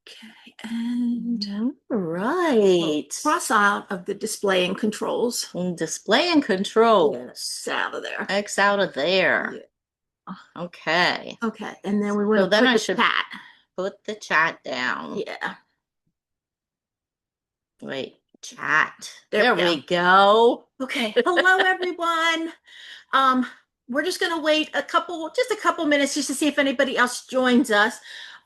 Okay, and Right. cross out of the display and controls. Display and control. Yes, out of there. X out of there. Yeah. Okay. Okay, and then we want So to then put I the should cat. put the chat down. Yeah, Wait, chat. there There we go. we go. Okay, hello everyone. Um, we're just gonna wait just a couple minutes just to see if anybody else joins us.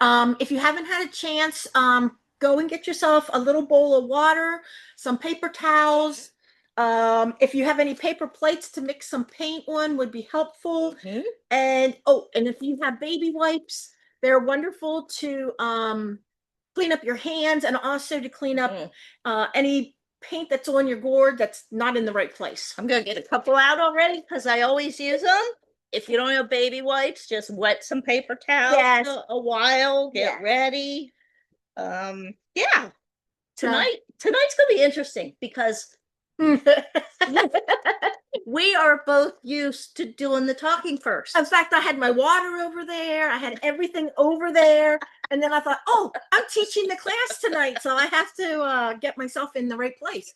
If you haven't had a chance, go and get yourself a little bowl of water, some paper towels. If you have any paper plates to mix some paint on would be helpful. Mhm. And oh, and if you have baby wipes, they're wonderful to clean up your hands and also to clean up any paint that's on your gourd that's not in the right place. I'm gonna get a couple out already because I always use them. If you don't have baby wipes, just wet some paper towels Yes. a while, get Yeah. ready. Yeah. So, Tonight's gonna be interesting because we are both used to doing the talking first. in fact, I had my water over there. I had everything over there. And then I thought, oh, I'm teaching the class tonight, so I have to get myself in the right place.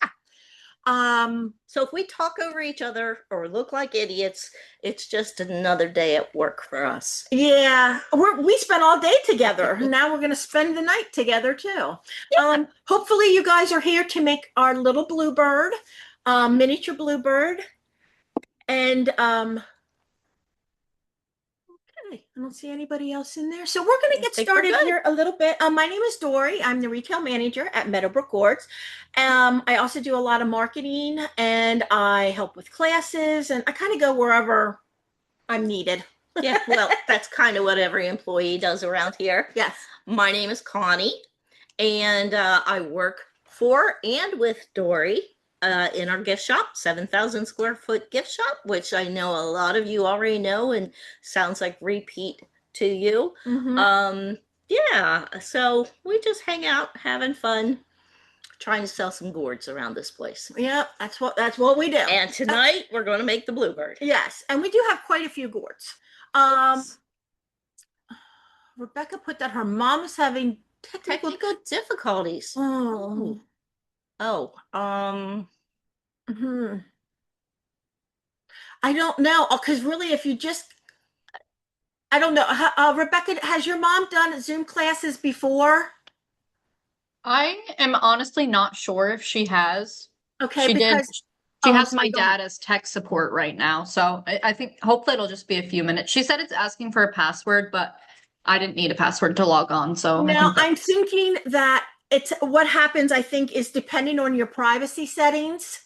So if we talk over each other or look like idiots, it's just another day at work for us. Yeah, we spent all day together. Now we're going to spend the night together too. Yeah. Hopefully, you guys are here to make our little bluebird, miniature bluebird. And okay, I don't see anybody else in there. So we're going to get started here a little bit. My name is Dori. I'm the retail manager at Meadowbrook Gourds. I also do a lot of marketing and I help with classes and I kind of go wherever I'm needed. Yeah, well, that's kind of what every employee does around here. Yes. My name is Connie, and I work for and with Dori in our gift shop, 7,000 square foot gift shop, which I know a lot of you already know and sounds like repeat to you. Yeah, so we just hang out, having fun, trying to sell some gourds around this place. Yeah, that's what we do. And tonight we're going to make the bluebird. Yes, and we do have quite a few gourds. Rebecca put that her mom is having Technical difficulties. Oh. Oh, I don't know, because really, if you just, I don't know. Rebecca, has your mom done Zoom classes before? I am honestly not sure if she has. Okay, She did. because She I'm has my sorry, go dad ahead. as tech support right now. So I think hopefully it'll just be a few minutes. She said it's asking for a password, but I didn't need a password to log on. So I Now, think I'm thinking that it's what happens, I think, is depending on your privacy settings.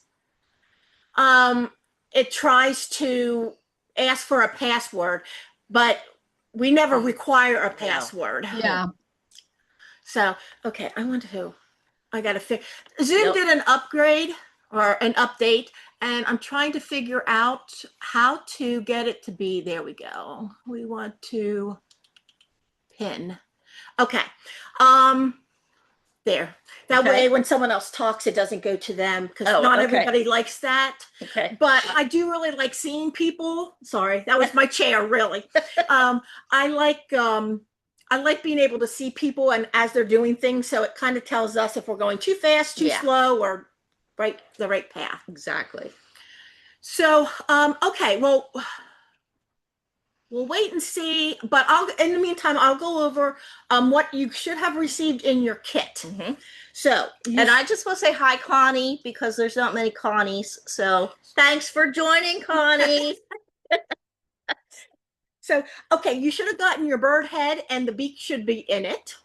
It tries to ask for a password, but we never require a password. yeah. So, okay, I got to fix. Zoom did an upgrade or an update, and I'm trying to figure out how to get it to be. There we go. We want to pin. Okay. There. That way, when someone else talks, it doesn't go to them because not everybody likes that. Okay. But I do really like seeing people. Sorry, that was my chair, really. I like being able to see people and as they're doing things, so it kind of tells us if we're going too fast, too slow, or the right path. Exactly. So, okay, well, we'll wait and see, but in the meantime, I'll go over what you should have received in your kit. So, and I just want to say hi, Connie, because there's not many Connies. So thanks for joining, Connie. So, okay, you should have gotten your bird head and the beak should be in it.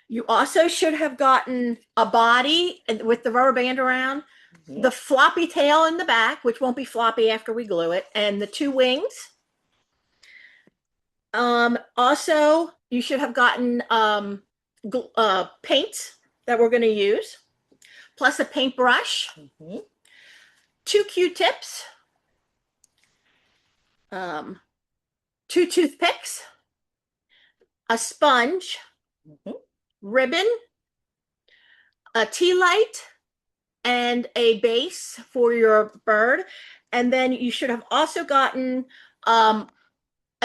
You also should have gotten a body with the rubber band around, the floppy tail in the back, which won't be floppy after we glue it, and the two wings. Also, you should have gotten paints that we're going to use, plus a paintbrush, two Q-tips, two toothpicks, a sponge, ribbon, a tea light, and a base for your bird. And then you should have also gotten a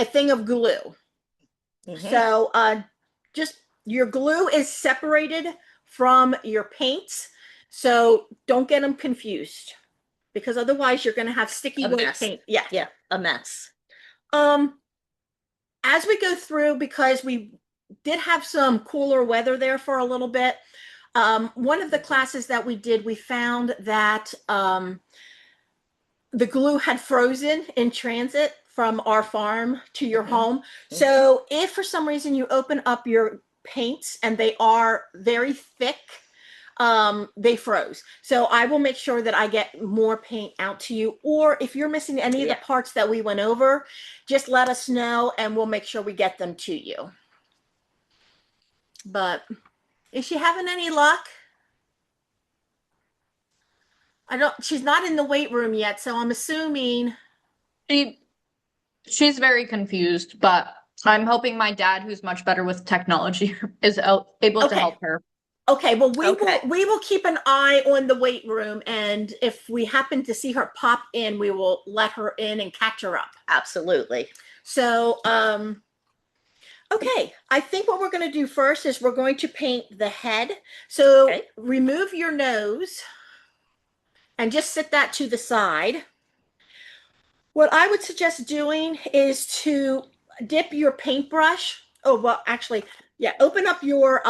thing of glue. So just your glue is separated from your paints, so don't get them confused because otherwise you're going to have sticky white paint. Yeah. Yeah, a mess. As we go through, because we did have some cooler weather there for a little bit, one of the classes that we did, we found that the glue had frozen in transit from our farm to your home. So if for some reason you open up your paints and they are very thick, they froze. So I will make sure that I get more paint out to you. Or if you're missing any of the parts that we went over, just let us know and we'll make sure we get them to you. But is she having any luck? She's not in the weight room yet, so I'm assuming. She's very confused, but I'm hoping my dad, who's much better with technology, is able to help her. Okay, well, we will keep an eye on the weight room, and if we happen to see her pop in, we will let her in and catch her up. Absolutely. So, okay, I think what we're going to do first is we're going to paint the head. So remove your nose and just sit that to the side. What I would suggest doing is to dip your paintbrush. Oh, well, actually, yeah, open up your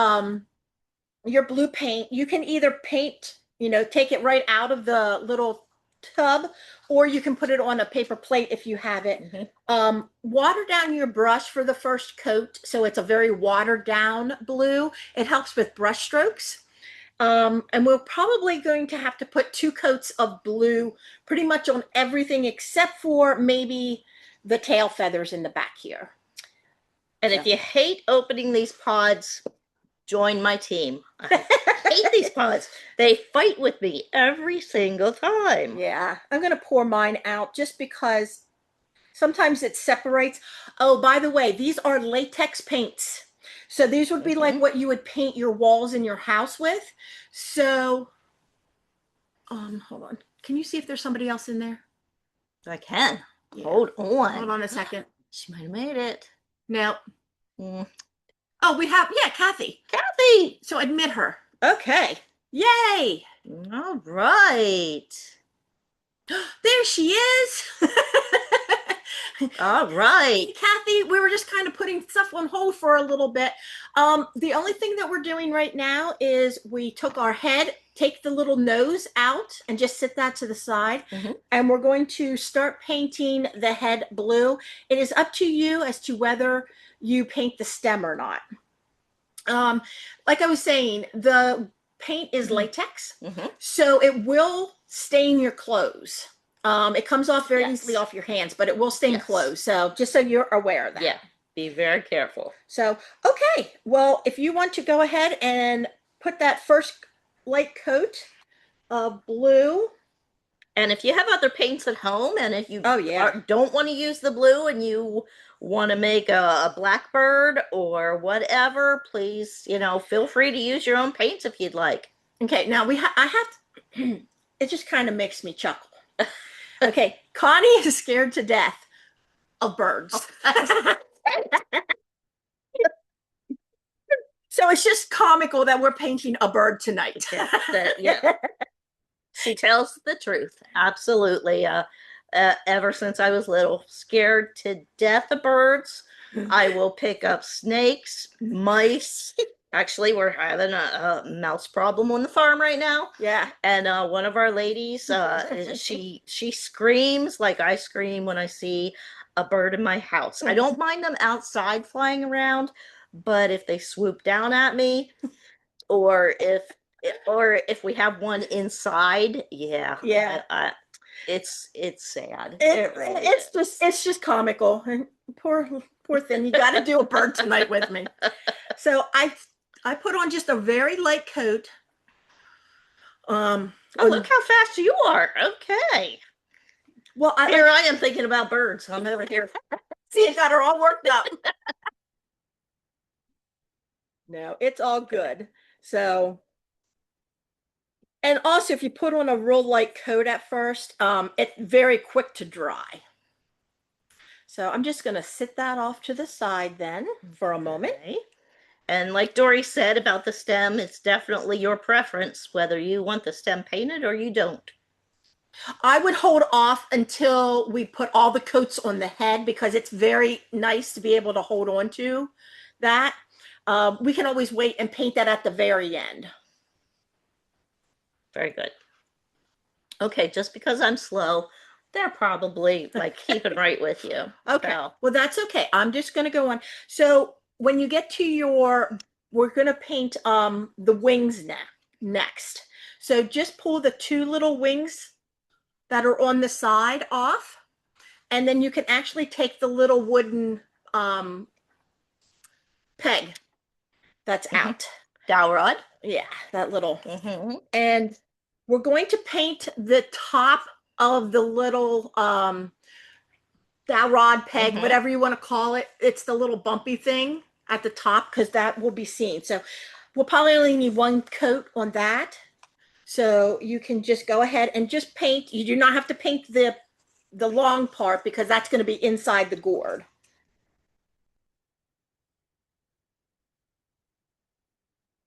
blue paint. You can either paint, take it right out of the little tub, or you can put it on a paper plate if you have it. Water down your brush for the first coat, so it's a very watered down blue. It helps with brush strokes. And we're probably going to have to put 2 coats of blue pretty much on everything except for maybe the tail feathers in the back here. And if you hate opening these pods, join my team. I hate these pods. They fight with me every single time. Yeah, I'm going to pour mine out just because sometimes it separates. Oh, by the way, these are latex paints. So these would be like what you would paint your walls in your house with. So, hold on. Can you see if there's somebody else in there? I can. Yeah. Hold on. Hold on a second. She might have made it. No. Oh, we have, Kathy. Kathy! So admit her. Okay. Yay! All right. There she is. All right. Kathy, we were just kind of putting stuff on hold for a little bit. The only thing that we're doing right now is we took our head, take the little nose out, and just sit that to the side. And we're going to start painting the head blue. It is up to you as to whether you paint the stem or not. Like I was saying, the paint is latex, so it will stain your clothes. It comes off very easily off your hands, but it will stain clothes. So just so you're aware of that. Yeah, be very careful. So, okay. Well, if you want to go ahead and put that first light coat of blue. And if you have other paints at home, and if you don't want to use the blue and you want to make a blackbird or whatever, please, feel free to use your own paints if you'd like. Okay, now I have to, it just kind of makes me chuckle. Okay, Connie is scared to death of birds. So it's just comical that we're painting a bird tonight. Yeah. She tells the truth. Absolutely. Ever since I was little, scared to death of birds. I will pick up snakes, mice. Actually, we're having a mouse problem on the farm right now. Yeah. And one of our ladies, she screams like I scream when I see a bird in my house. I don't mind them outside flying around, but if they swoop down at me, or if we have one inside, it's sad. It's just comical. Poor thing. You got to do a bird tonight with me. So I put on just a very light coat. Look how fast you are. Okay. Well, here I am thinking about birds. I'm over here. See, I got her all worked up. No, it's all good. So, and also if you put on a real light coat at first, it's very quick to dry. So I'm just going to sit that off to the side then for a moment. And like Dory said about the stem, it's definitely your preference whether you want the stem painted or you don't. I would hold off until we put all the coats on the head because it's very nice to be able to hold on to that. We can always wait and paint that at the very end. Very good. Okay, just because I'm slow, they're probably like keeping right with you. Okay. So. Well, that's okay. I'm just going to go on. So when you get to we're going to paint the wings next. So just pull the two little wings that are on the side off, and then you can actually take the little wooden peg that's out. Dowel rod. Yeah, that little. And we're going to paint the top of the little dowel rod peg, whatever you want to call it. It's the little bumpy thing at the top because that will be seen. So we'll probably only need one coat on that. So you can just go ahead and just paint. You do not have to paint the long part because that's going to be inside the gourd.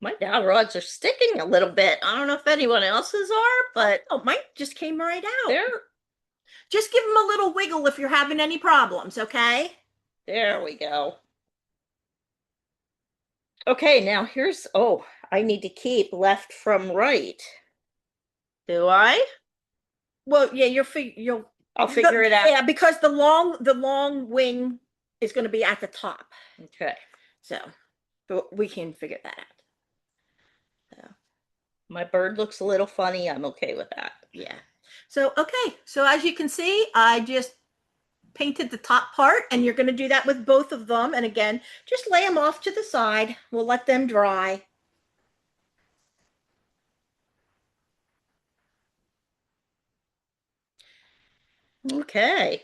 My dowel rods are sticking a little bit. I don't know if anyone else's are, but mine just came right out. There. Just give them a little wiggle if you're having any problems, okay? There we go. Okay, now here's, I need to keep left from right. Do I? Well, yeah, I'll figure it out. Yeah, because the long wing is going to be at the top. Okay. So we can figure that out. So. My bird looks a little funny. I'm okay with that. Yeah. So, okay. So as you can see, I just painted the top part, and you're going to do that with both of them. And again, just lay them off to the side. We'll let them dry. Okay.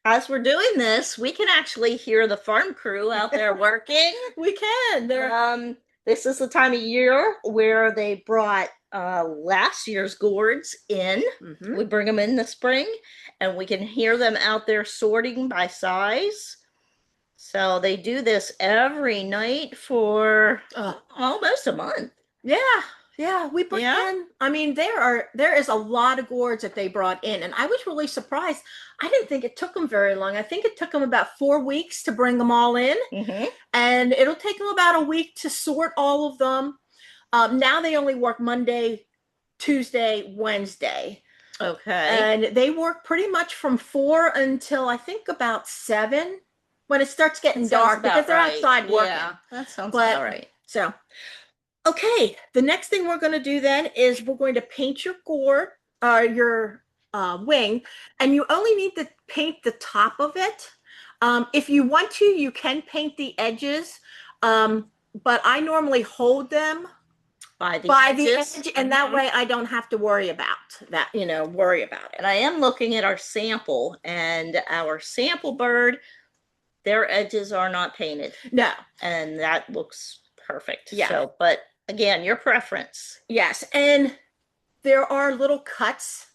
As we're doing this, we can actually hear the farm crew out there working. We can. This is the time of year where they brought last year's gourds in. We bring them in the spring, and we can hear them out there sorting by size. So they do this every night for almost a month. Yeah, we bring in. I mean, there is a lot of gourds that they brought in, and I was really surprised. I didn't think it took them very long. I think it took them about 4 weeks to bring them all in, and it'll take them about a week to sort all of them. Now they only work Monday, Tuesday, Wednesday. Okay. And they work pretty much from 4 until I think about 7 when it starts getting dark because they're outside working. Yeah, that sounds about right. So. Okay, the next thing we're going to do then is we're going to paint your gourd, your wing, and you only need to paint the top of it. If you want to, you can paint the edges, but I normally hold them by the edge, and that way I don't have to worry about that, worry about it. And I am looking at our sample, and our sample bird, their edges are not painted. No. And that looks perfect. Yeah. So, but again, your preference. Yes, and there are little cuts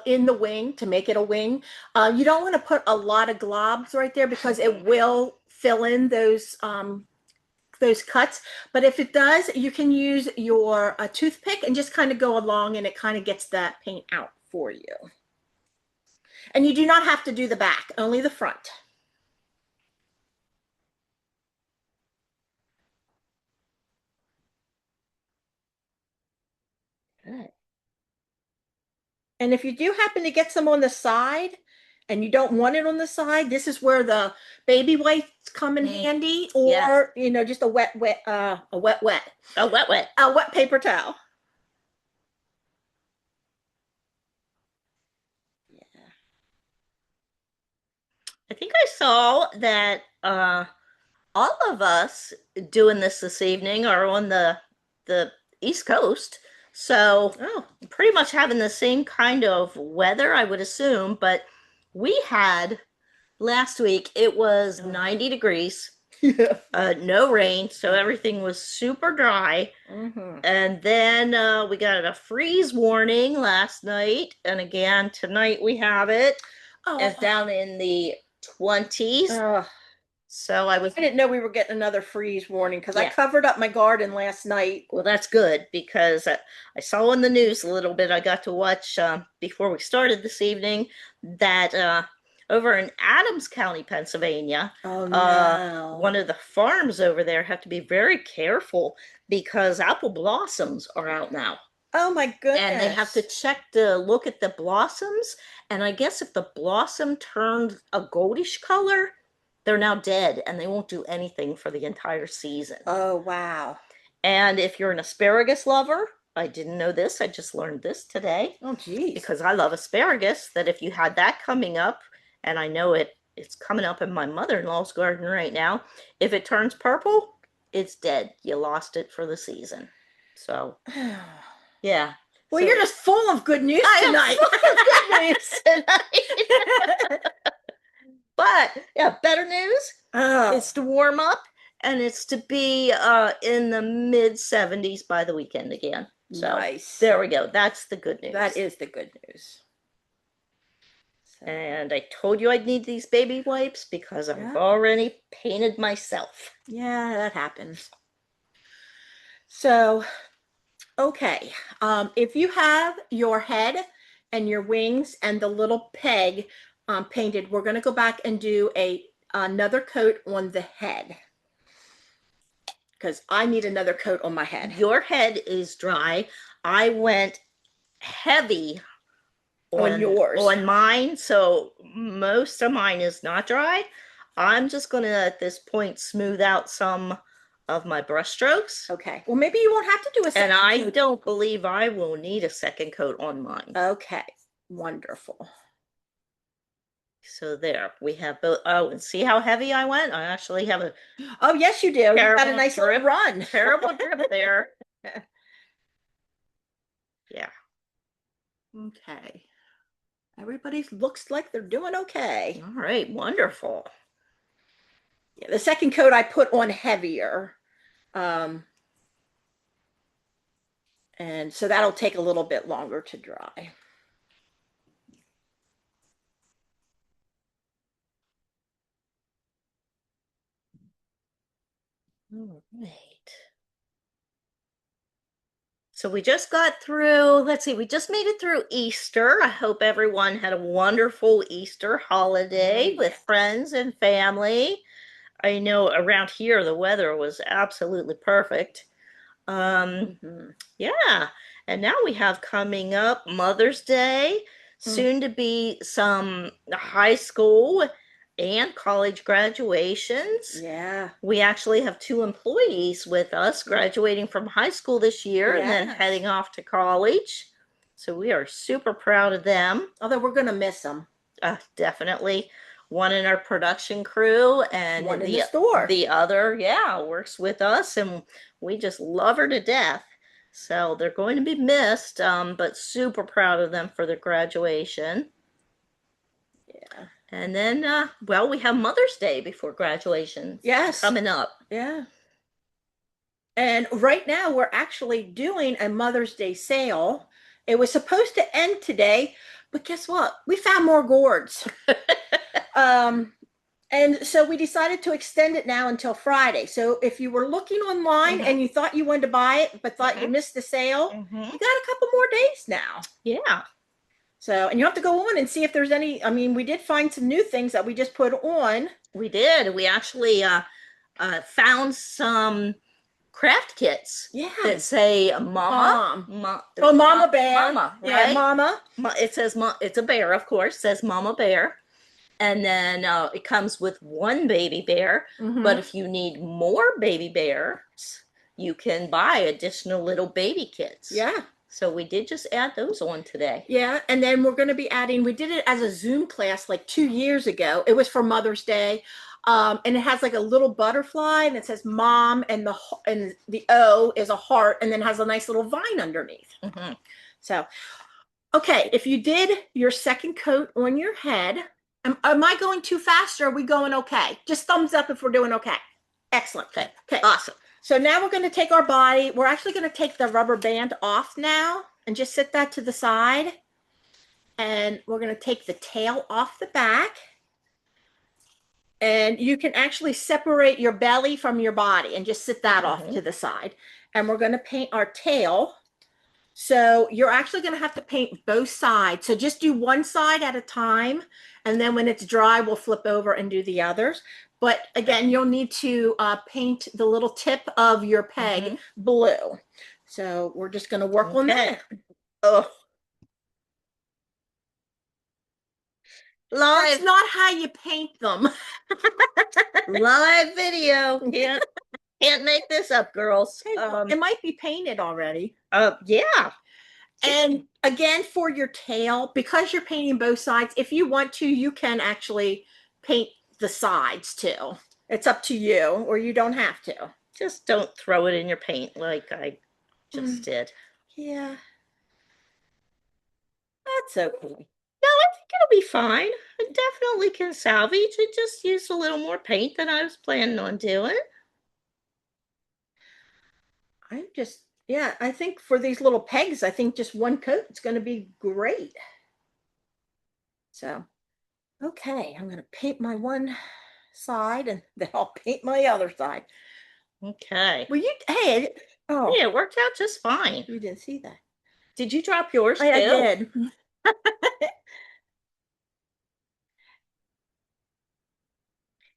in the wing to make it a wing. You don't want to put a lot of globs right there because it will fill in those cuts. But if it does, you can use your toothpick and just kind of go along, and it kind of gets that paint out for you. And you do not have to do the back, only the front. Good. And if you do happen to get some on the side and you don't want it on the side, this is where the baby wipes come in handy, or just a wet paper towel. Yeah. I think I saw that all of us doing this evening are on the East Coast. So pretty much having the same kind of weather, I would assume. But we had last week, it was 90 degrees, no rain. So everything was super dry. And then we got a freeze warning last night. And again, tonight we have it. It's down in the 20s. So I didn't know we were getting another freeze warning because I Yeah. covered up my garden last night. well, that's good because I saw on the news a little bit. I got to watch before we started this evening that over in Adams County, Pennsylvania, Oh no. one of the farms over there have to be very careful because apple blossoms are out now. Oh my goodness. And they have to check to look at the blossoms. And I guess if the blossom turned a goldish color, they're now dead and they won't do anything for the entire season. Oh wow. And if you're an asparagus lover, I didn't know this, I just learned this today. Oh geez. Because I love asparagus, that if you had that coming up, and I know it's coming up in my mother-in-law's garden right now, if it turns purple, it's dead. You lost it for the season. So, yeah. Well, So, you're just full of good news tonight. good news tonight. But yeah, better news. Oh. It's to warm up and it's to be in the mid 70s by the weekend again. So Nice. there we go. That's the good news. That is the good news. So, And I told you I'd need these baby wipes because I've Yeah. already painted myself. yeah, that happens. So, okay. If you have your head and your wings and the little peg painted, we're going to go back and do another coat on the head because I need another coat on my head. Your head is dry. I went heavy On yours. on mine, so most of mine is not dry. I'm just gonna at this point smooth out some of my brush strokes. Okay. Well, maybe you won't have to do a second And I coat. don't believe I will need a second coat on mine. Okay. Wonderful. So there, we have both. Oh, and see how heavy I went? I actually have a Oh, yes, you do. You got a Terrible nice little drip. run. terrible drip there. Yeah. Okay. Everybody looks like they're doing okay. All right, wonderful. Yeah, the second coat I put on heavier. And so that'll take a little bit longer to dry. All right. So we just got through, let's see, we just made it through Easter. I hope everyone had a wonderful Easter holiday with friends and family. I know around here the weather was absolutely perfect. Yeah, and now we have coming up Mother's Day, soon to be some high school and college graduations. Yeah. We actually have 2 employees with us graduating from high school this year and then Yes. heading off to college. So we are super proud of them. Although we're going to miss them. Definitely. One in our production crew and One in the store. The other, yeah, works with us and we just love her to death. So they're going to be missed, but super proud of them for their graduation. Yeah. And then, well, we have Mother's Day before graduation. Yes. Coming up. Yeah. And right now we're actually doing a Mother's Day sale. It was supposed to end today, but guess what? We found more gourds. And so we decided to extend it now until Friday. So if you were looking online and you thought you wanted to buy it, but thought you missed the sale, you got a couple more days now. Yeah. So, and you have to go on and see if there's any, I mean, we did find some new things that we just put on. We did. We actually found some craft kits Yeah. that say Mama. Oh, Mama Bear. Mama, right? Yeah, Mama. It says, it's a bear, of course, says Mama Bear. And then it comes with 1 baby bear. But if you need more baby bears, you can buy additional little baby kits. Yeah. So we did just add those on today. Yeah, and then we're going to be adding, we did it as a Zoom class like 2 years ago. It was for Mother's Day. And it has like a little butterfly and it says mom and the O is a heart and then has a nice little vine underneath. So, okay, if you did your second coat on your head, am I going too fast or are we going okay? Just thumbs up if we're doing okay. Excellent. Okay. Okay. Awesome. So now we're going to take our body. We're actually going to take the rubber band off now and just set that to the side. And we're going to take the tail off the back. And you can actually separate your belly from your body and just sit that off to the side. And we're going to paint our tail. So you're actually going to have to paint both sides. So just do one side at a time. And then when it's dry, we'll flip over and do the others. But again, you'll need to paint the little tip of your peg blue. So we're just going to work on that. Oh. That's not how you paint them. Live video. Can't make this up, girls. It might be painted already. Yeah. And again, for your tail, because you're painting both sides, if you want to, you can actually paint the sides too. It's up to you, or you don't have to. Just don't throw it in your paint like I just did. Yeah. That's okay. No, I think it'll be fine. I definitely can salvage. I just used a little more paint than I was planning on doing. Yeah, I think for these little pegs, I think just one coat is going to be great. So, okay, I'm going to paint my one side and then I'll paint my other side. Okay. Well, yeah, it worked out just fine. You didn't see that. Did you drop yours too? I did.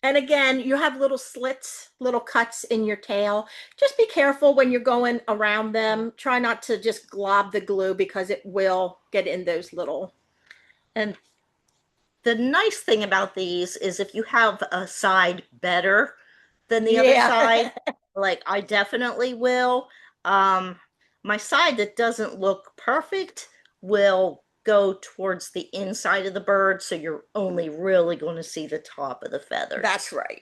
And again, you have little slits, little cuts in your tail. Just be careful when you're going around them. Try not to just glob the glue because it will get in those little. And the nice thing about these is if you have a side better than the other side, like I definitely will. My side that doesn't look perfect will go towards the inside of the bird, so you're only really going to see the top of the feathers. That's right.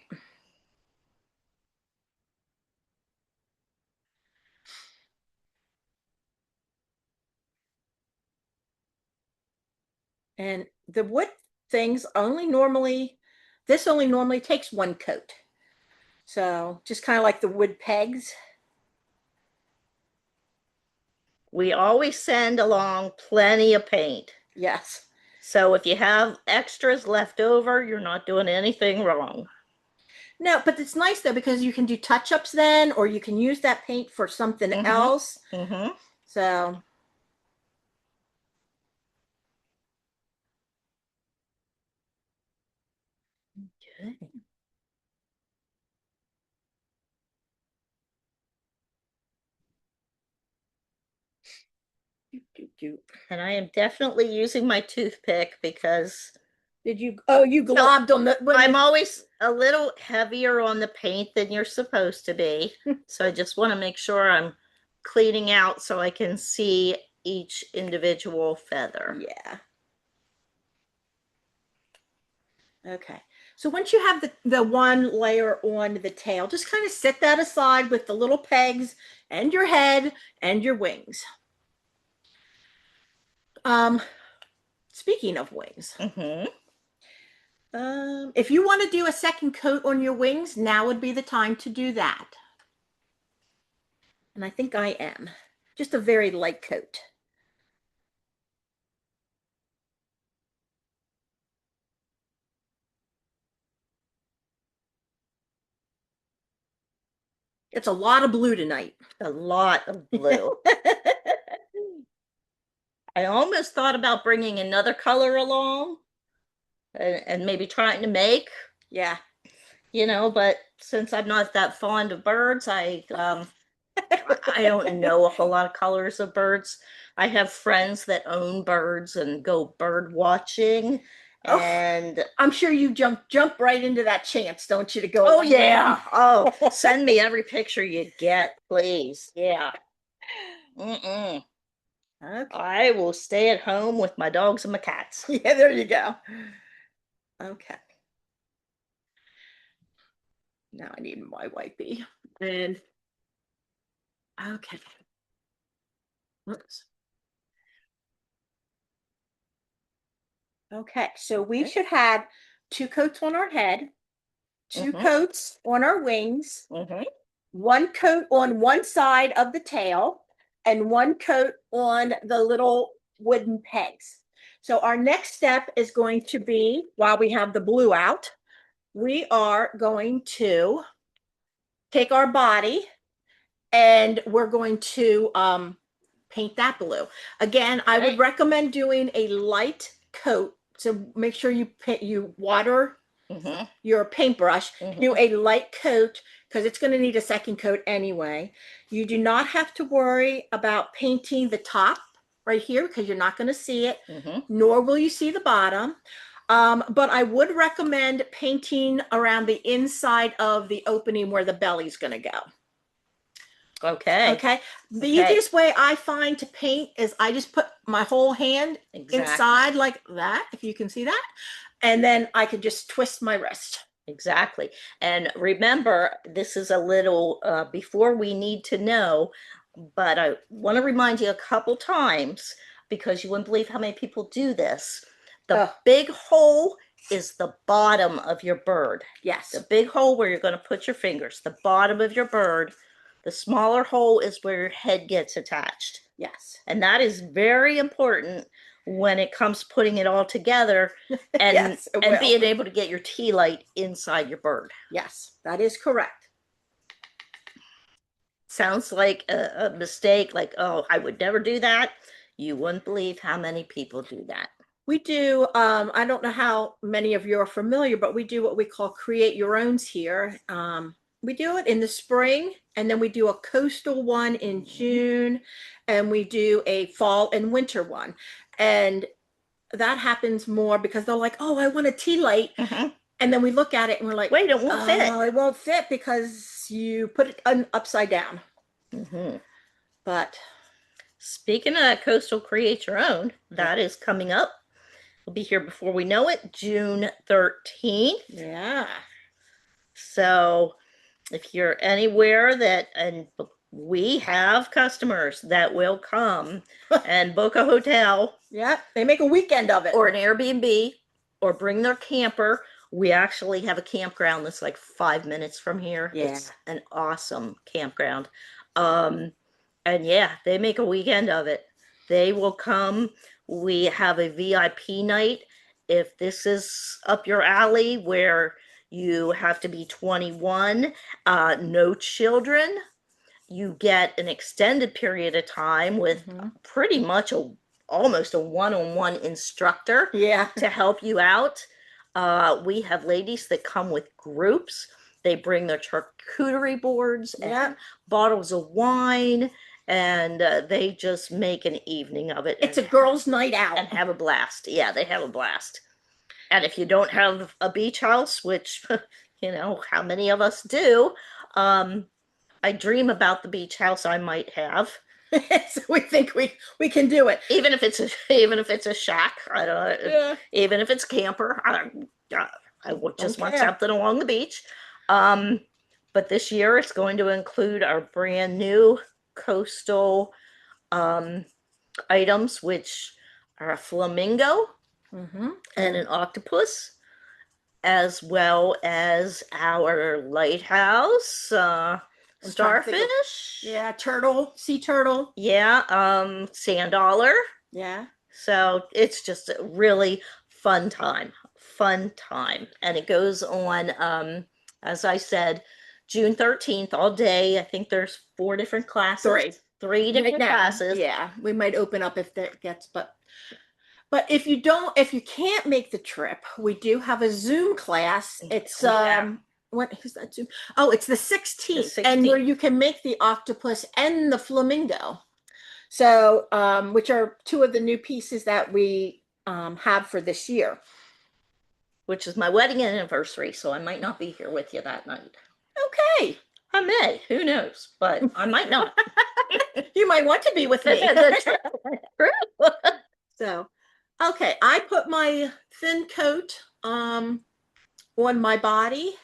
And the wood things this only normally takes one coat. So just kind of like the wood pegs. We always send along plenty of paint. Yes. So if you have extras left over, you're not doing anything wrong. No, but it's nice though because you can do touch-ups then, or you can use that paint for something else. So. Okay. And I am definitely using my toothpick because you globbed on the. I'm always a little heavier on the paint than you're supposed to be. So I just want to make sure I'm cleaning out so I can see each individual feather. Yeah. Okay. So once you have the one layer on the tail, just kind of set that aside with the little pegs and your head and your wings. Speaking of wings, if you want to do a second coat on your wings, now would be the time to do that. And I think I am. Just a very light coat. It's a lot of blue tonight. A lot of blue. I almost thought about bringing another color along and maybe trying to make. Yeah. But since I'm not that fond of birds, I don't know a whole lot of colors of birds. I have friends that own birds and go bird watching. And I'm sure you jump right into that chance, don't you, to go? Oh yeah. Oh, send me every picture you get, please. Yeah. Okay. I will stay at home with my dogs and my cats. Yeah, there you go. Okay. Now I need my wipey. And okay. Whoops. Okay, so we should have 2 coats on our head, 2 coats on our wings, 1 coat on one side of the tail, and 1 coat on the little wooden pegs. So our next step is going to be, while we have the blue out, we are going to take our body and we're going to paint that blue. Again, I would recommend doing a light coat. So make sure you water your paintbrush, do a light coat because it's going to need a second coat anyway. You do not have to worry about painting the top right here because you're not going to see it, nor will you see the bottom. But I would recommend painting around the inside of the opening where the belly's going to go. Okay. The easiest way I find to paint is I just put my whole hand inside like that, if you can see that. And then I could just twist my wrist. Exactly. And remember, this is a little before we need to know, but I want to remind you a couple times because you wouldn't believe how many people do this. The big hole is the bottom of your bird. Yes. The big hole where you're going to put your fingers, the bottom of your bird. The smaller hole is where your head gets attached. Yes. And that is very important when it comes putting it all together and, and being able to get your tea light inside your bird. Yes, that is correct. Sounds like a mistake, like, oh, I would never do that. You wouldn't believe how many people do that. We do, I don't know how many of you are familiar, but we do what we call create your owns here. We do it in the spring, and then we do a coastal one in June, and we do a fall and winter one. And that happens more because they're like, oh, I want a tea light. And then we look at it and we're like, wait, it won't fit. It won't fit because you put it upside down. But speaking of that coastal create your own, that is coming up. We'll be here before we know it, June 13th. Yeah. So if you're anywhere that, and we have customers that will come and book a hotel. Yeah, they make a weekend of it. Or an Airbnb, or bring their camper. We actually have a campground that's like 5 minutes from here. Yeah. It's an awesome campground. And yeah, they make a weekend of it. They will come. We have a VIP night. If this is up your alley where you have to be 21, no children, you get an extended period of time with pretty much almost a one-on-one instructor to help you out. We have ladies that come with groups. They bring their charcuterie boards and bottles of wine, and they just make an evening of it. It's a girls' night out. And have a blast. Yeah, they have a blast. And if you don't have a beach house, which, you know, how many of us do, I dream about the beach house I might have. So we think we can do it, even if it's a shack. I don't. Yeah. Even if it's camper, I just want something along the beach. But this year it's going to include our brand new coastal items, which are a flamingo and an octopus, as well as our lighthouse. Starfish. Yeah, turtle, sea turtle. Yeah, sand dollar. Yeah. So it's just a really fun time. And it goes on, as I said, June 13th all day. I think there's 4 different classes. Three different classes. Yeah, we might open up if that gets, but if you can't make the trip, we do have a Zoom class. It's what is that Zoom? Oh, it's the 16th, and where you can make the octopus and the flamingo. So, which are 2 of the new pieces that we have for this year. Which is my wedding anniversary, so I might not be here with you that night. Okay. I may. Who knows? But I might not. You might want to be with me. So, okay. I put my thin coat on my body.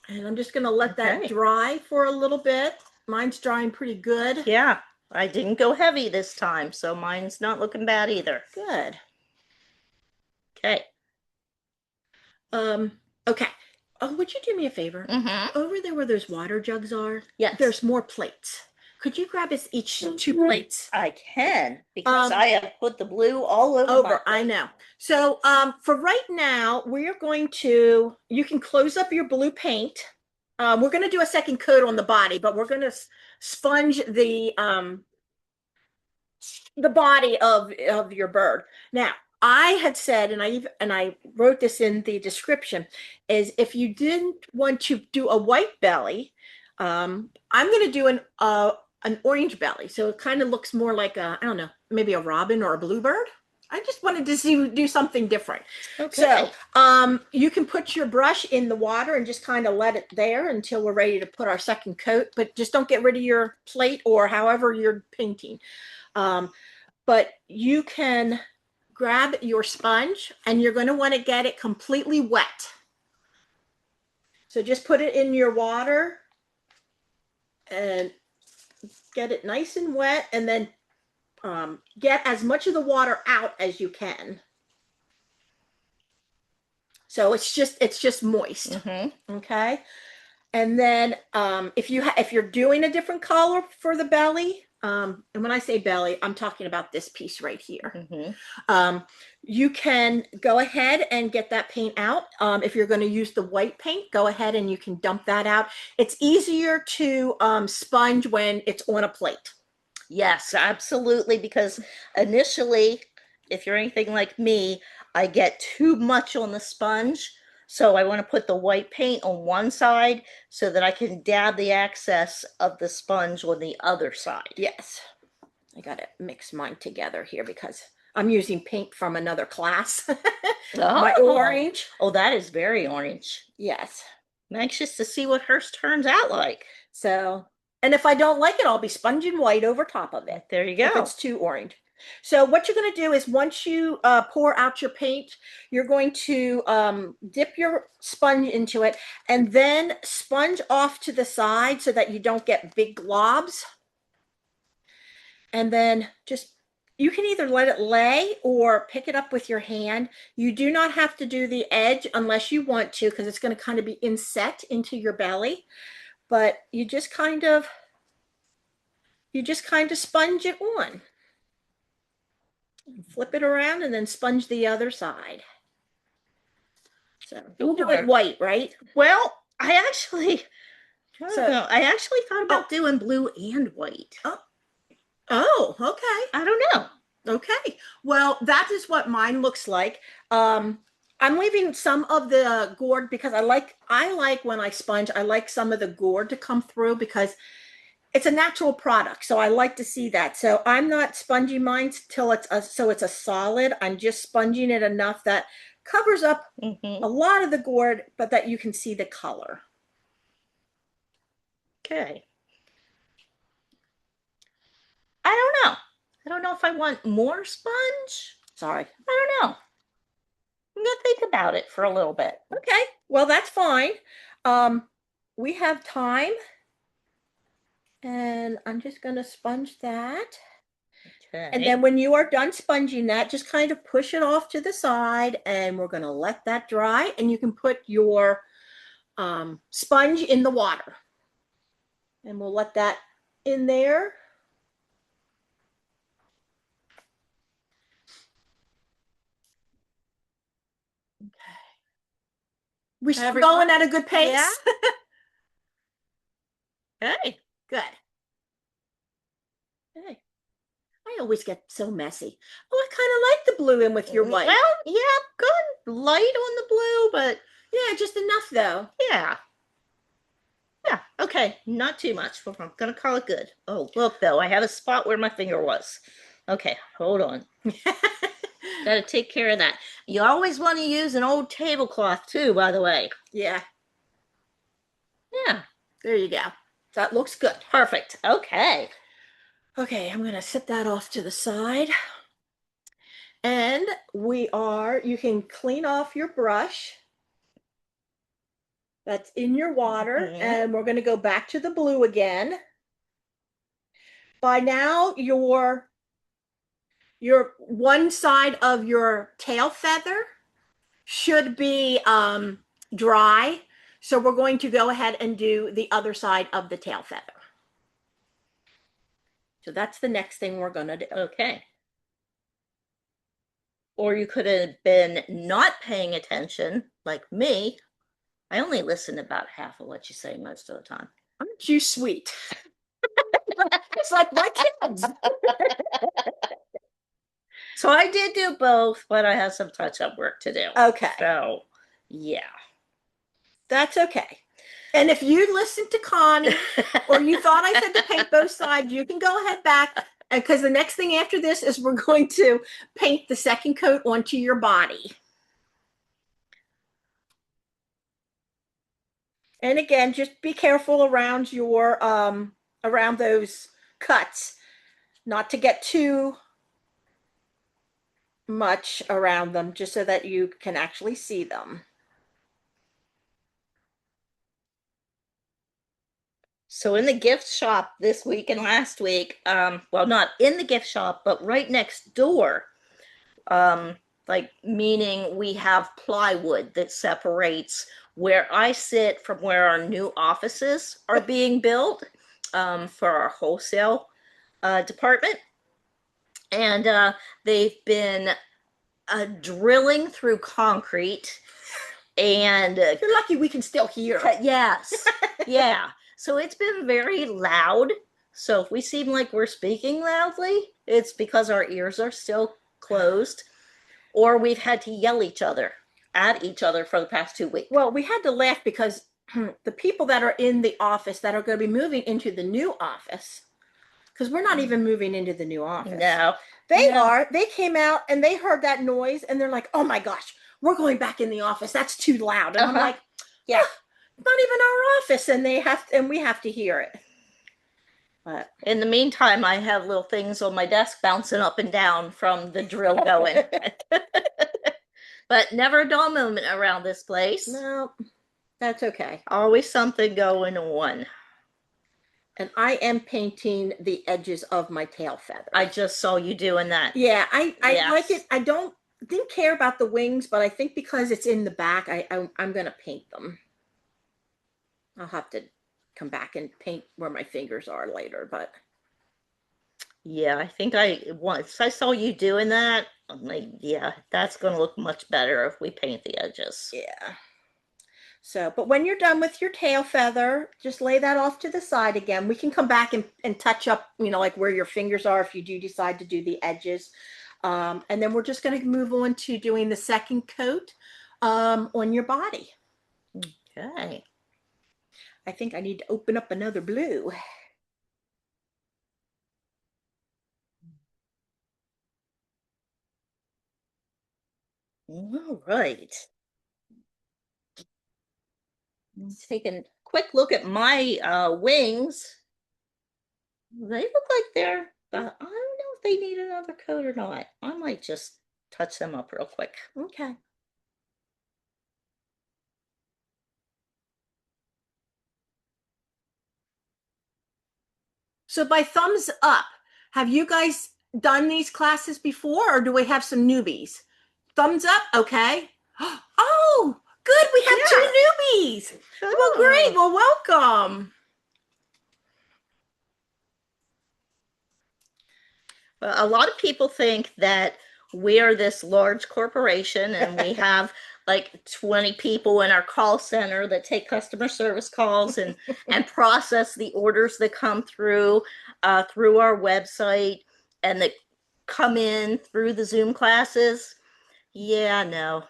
And I'm just going to let that dry for a little bit. Mine's drying pretty good. Yeah. I didn't go heavy this time, so mine's not looking bad either. Good. Okay. Okay. Oh, would you do me a favor? Mm-hmm. Over there where those water jugs are, yes, there's more plates. Could you grab us each 2 plates? I can, because Um, I have put the blue all over my I plate. know. So for right now, we're going to, you can close up your blue paint. We're going to do a second coat on the body, but we're going to sponge the body of your bird. Now, I had said, and I wrote this in the description, is if you didn't want to do a white belly, I'm going to do an orange belly, so it kind of looks more like a, I don't know, maybe a robin or a bluebird. I just wanted to do something different. Okay. So you can put your brush in the water and just kind of let it there until we're ready to put our second coat, but just don't get rid of your plate or however you're painting. But you can grab your sponge and you're going to want to get it completely wet. So just put it in your water and get it nice and wet, and then get as much of the water out as you can. So it's just moist. Mm-hmm. Okay. And then if you're doing a different color for the belly, and when I say belly, I'm talking about this piece right here. Mm-hmm. You can go ahead and get that paint out. If you're going to use the white paint, go ahead and you can dump that out. It's easier to sponge when it's on a plate. Yes, absolutely. Because initially, if you're anything like me, I get too much on the sponge. So I want to put the white paint on one side so that I can dab the excess of the sponge on the other side. Yes. I got to mix mine together here because I'm using paint from another class. My orange. Oh, that is very orange. Yes. I'm anxious to see what hers turns out like. So, and if I don't like it, I'll be sponging white over top of it. There you go. If it's too orange. So what you're going to do is once you pour out your paint, you're going to dip your sponge into it and then sponge off to the side so that you don't get big globs. And then you can either let it lay or pick it up with your hand. You do not have to do the edge unless you want to, because it's going to kind of be inset into your belly. But you just kind of sponge it on. Flip it around and then sponge the other side. So we'll do it white, right? Well, I actually thought about doing blue and white. Oh, okay. I don't know. Okay. Well, that is what mine looks like. I'm leaving some of the gourd because I like when I sponge, I like some of the gourd to come through because it's a natural product. So I like to see that. So I'm not sponging mine till it's a solid. I'm just sponging it enough that covers up a lot of the gourd, but that you can see the color. Okay. I don't know if I want more sponge. Sorry. I don't know. I'm gonna think about it for a little bit. Okay. Well, that's fine. We have time. And I'm just going to sponge that. Okay. And then when you are done sponging that, just kind of push it off to the side and we're going to let that dry. And you can put your sponge in the water. And we'll let that in there. Okay. We're still going at a good pace? Yeah. Okay. Good. Okay. I always get so messy. Oh, I kind of like the blue in with your white. Well, yeah, good. Light on the blue, but yeah, just enough though. Yeah. Yeah, okay, not too much. I'm gonna call it good. Oh, look though, I have a spot where my finger was. Okay, hold on. Gotta take care of that. You always want to use an old tablecloth too, by the way. Yeah. Yeah. There you go. That looks good. Perfect. Okay. Okay, I'm going to set that off to the side. And you can clean off your brush that's in your water. And we're going to go back to the blue again. By now, your one side of your tail feather should be dry. So we're going to go ahead and do the other side of the tail feather. So that's the next thing we're gonna do. Okay. Or you could have been not paying attention, like me. I only listen about half of what you say most of the time. Aren't you sweet? It's like my kids. So I did do both, but I have some touch-up work to do. Okay. So, yeah. That's okay. And if you listened to Connie or you thought I said to paint both sides, you can go ahead back, because the next thing after this is we're going to paint the second coat onto your body. And again, just be careful around your around those cuts, not to get too much around them, just so that you can actually see them. So in the gift shop this week and last week, well, not in the gift shop, but right next door, like meaning we have plywood that separates where I sit from where our new offices are being built for our wholesale department. And they've been drilling through concrete, and You're lucky we can still hear. yes, yeah. So it's been very loud. So if we seem like we're speaking loudly, it's because our ears are still closed, or we've had to yell at each other for the past 2 weeks. Well, we had to laugh because the people that are in the office that are going to be moving into the new office, because we're not even moving into the new office. No, They No. are. They came out and they heard that noise and they're like, oh my gosh, we're going back in the office. That's too loud. And I'm like, yeah. it's not even our office, and we have to hear it. But In the meantime, I have little things on my desk bouncing up and down from the drill going. But never a dull moment around this place. no, that's okay. Always something going on. And I am painting the edges of my tail feather. I just saw you doing that. Yeah, I Yes. like it. I didn't care about the wings, but I think because it's in the back, I'm gonna paint them. I'll have to come back and paint where my fingers are later, but Yeah, I think once I saw you doing that, I'm like, yeah, that's gonna look much better if we paint the edges. yeah. So, but when you're done with your tail feather, just lay that off to the side again. We can come back and touch up, like where your fingers are if you do decide to do the edges. And then we're just going to move on to doing the second coat on your body. Okay. I think I need to open up another blue. All right. Take a quick look at my wings. They look like they're, I don't know if they need another coat or not. I might just touch them up real quick. Okay. So by thumbs up, have you guys done these classes before, or do we have some newbies? Thumbs up, okay. Oh, good, we have two newbies. Well, great, well, welcome. A lot of people think that we're this large corporation and we have like 20 people in our call center that take customer service calls and process the orders that come through through our website and that come in through the Zoom classes. Yeah, no.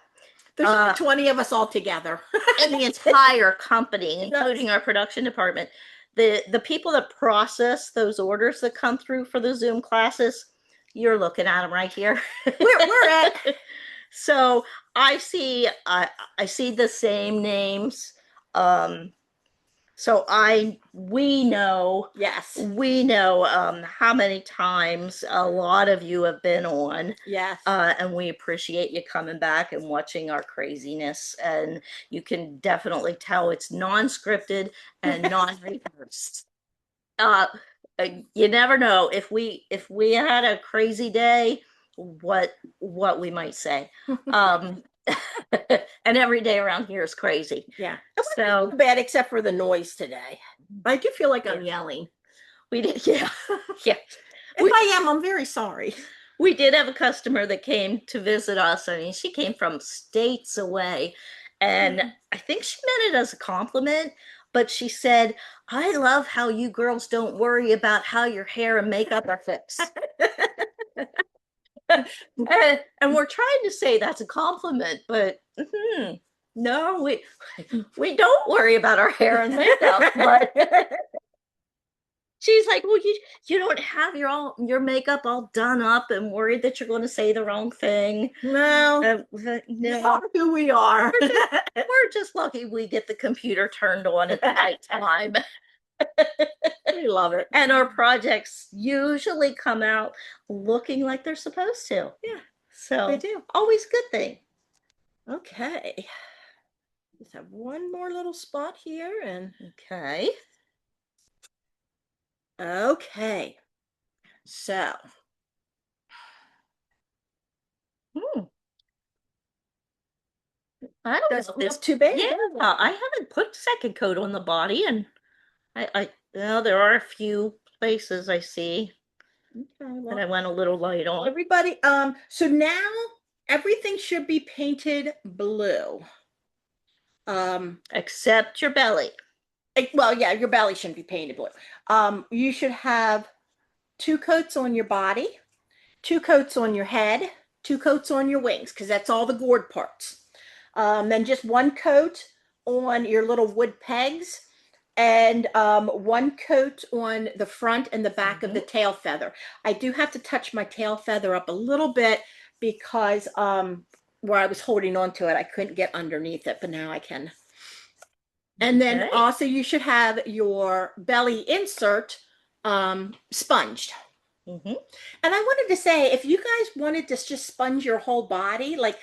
There's 20 of us all together. And the entire company, including our production department. The people that process those orders that come through for the Zoom classes, you're looking at them right here. We're at. So I see the same names. So we know Yes. how many times a lot of you have been on. Yes. And we appreciate you coming back and watching our craziness. And you can definitely tell it's non-scripted and non-rehearsed. You never know if we had a crazy day, what we might say. And every day around here is crazy. Yeah. So bad except for the noise today. I do feel like I'm yelling. We did, yeah. Yeah. If I am, I'm very sorry. We did have a customer that came to visit us. I mean, she came from states away, and I think she meant it as a compliment, but she said, I love how you girls don't worry about how your hair and makeup are fixed. And we're trying to say that's a compliment, but no, we don't worry about our hair and makeup. But she's like, well, you don't have your makeup all done up and worried that you're going to say the wrong thing. No, No, who we are. we're just lucky we get the computer turned on at the right time. We love it. And our projects usually come out looking like they're supposed to. Yeah, so they do. Always a good thing. Okay. Just have one more little spot here and Okay. okay. So I don't that's know. this too big. Yeah, I haven't put second coat on the body, and well, there are a few places I see Okay, that well, I went a little light on. everybody, so now everything should be painted blue. Except your belly. Well, yeah, your belly shouldn't be painted blue. You should have 2 coats on your body, 2 coats on your head, 2 coats on your wings, because that's all the gourd parts. Then just 1 coat on your little wood pegs, and 1 coat on the front and the back of the tail feather. I do have to touch my tail feather up a little bit because where I was holding on to it, I couldn't get underneath it, but now I can. And then Okay. also you should have your belly insert sponged. And I wanted to say, if you guys wanted to just sponge your whole body, like,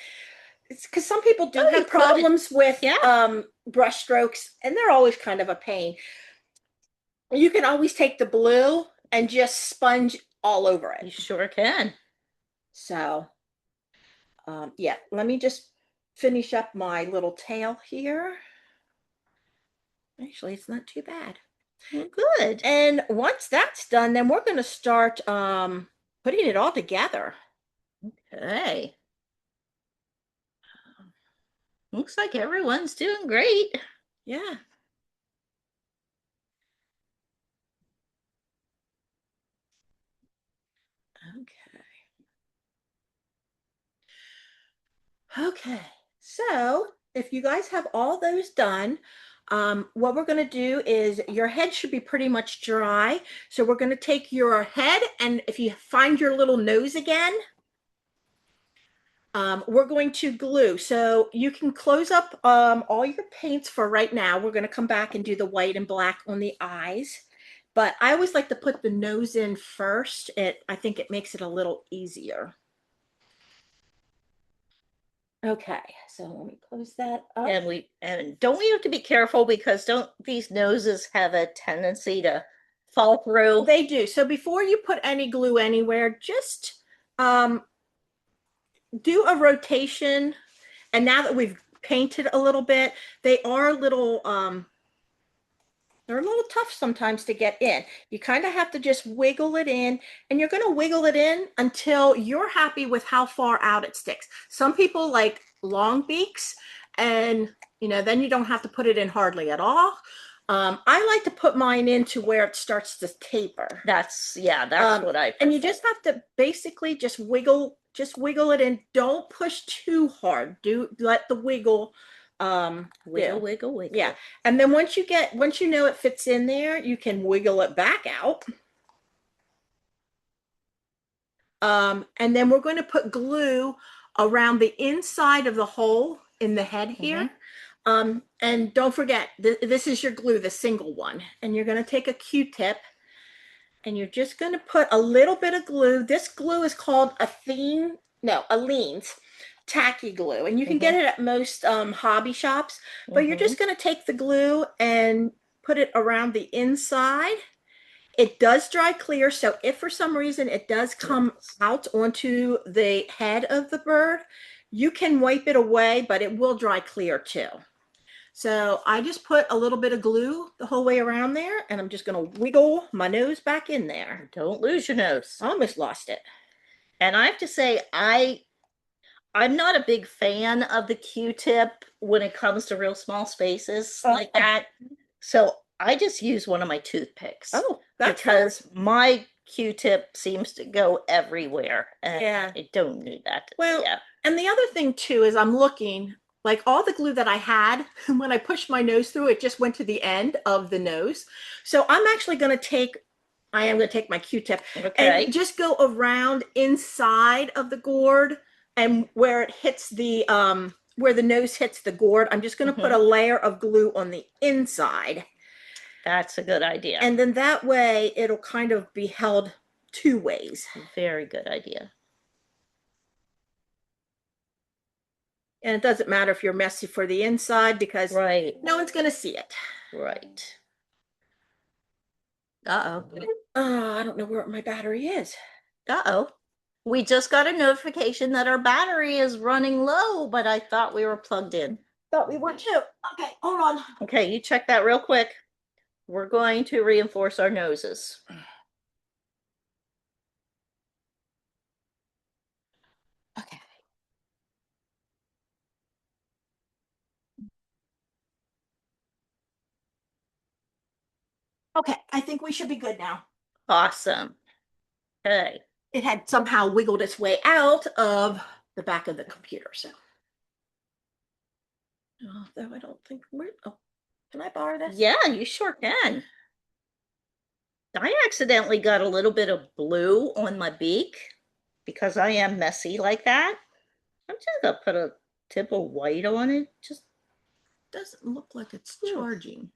it's because some people do have problems with brush strokes, and they're always kind of a pain. You can always take the blue and just sponge all over it. You sure can. So, yeah, let me just finish up my little tail here. Actually, it's not too bad. Well, good. And once that's done, then we're going to start putting it all together. Okay. Looks like everyone's doing great. Yeah. Okay. So if you guys have all those done, what we're going to do is your head should be pretty much dry. So we're going to take your head, and if you find your little nose again, we're going to glue. So you can close up all your paints for right now. We're going to come back and do the white and black on the eyes. But I always like to put the nose in first. I think it makes it a little easier. Okay, so let me close that up. And don't we have to be careful, because don't these noses have a tendency to fall through? They do. So before you put any glue anywhere, just do a rotation. And now that we've painted a little bit, they are a little they're a little tough sometimes to get in. You kind of have to just wiggle it in, and you're going to wiggle it in until you're happy with how far out it sticks. Some people like long beaks, and then you don't have to put it in hardly at all. I like to put mine in to where it starts to taper. That's what I prefer. And you just have to basically just wiggle it in. Don't push too hard. Let the wiggle wiggle. Yeah. And then once you know it fits in there, you can wiggle it back out. And then we're going to put glue around the inside of the hole in the head here. And don't forget, this is your glue, the single one. And you're going to take a Q-tip, and you're just going to put a little bit of glue. This glue is called Aleene's tacky glue, and you can get it at most hobby shops. But you're just going to take the glue and put it around the inside. It does dry clear, so if for some reason it does come out onto the head of the bird, you can wipe it away, but it will dry clear too. So I just put a little bit of glue the whole way around there, and I'm just going to wiggle my nose back in there. Don't lose your nose. I almost lost it. And I have to say, I'm not a big fan of the Q-tip when it comes to real small spaces like that. So I just use one of my toothpicks. Oh, that's because my Q-tip seems to go everywhere, and Yeah. I don't need that. Well, Yeah. and the other thing too is I'm looking, like all the glue that I had, when I pushed my nose through, it just went to the end of the nose. So I'm actually going to take, I am going to take my Q-tip Okay. and just go around inside of the gourd, and where it hits the, where the nose hits the gourd, I'm just going to put a layer of glue on the inside. That's a good idea. And then that way it'll kind of be held two ways. Very good idea. And it doesn't matter if you're messy for the inside, because Right. no one's going to see it. Right. I don't know where my battery is. We just got a notification that our battery is running low, but I thought we were plugged in. Thought we were too. Okay, hold on. Okay, you check that real quick. We're going to reinforce our noses. Okay. Okay, I think we should be good now. Awesome. Okay. It had somehow wiggled its way out of the back of the computer, so. Though I don't think we're, oh, can I borrow this? Yeah, you sure can. I accidentally got a little bit of blue on my beak because I am messy like that. I'm just gonna put a tip of white on it. Just Doesn't look like it's charging.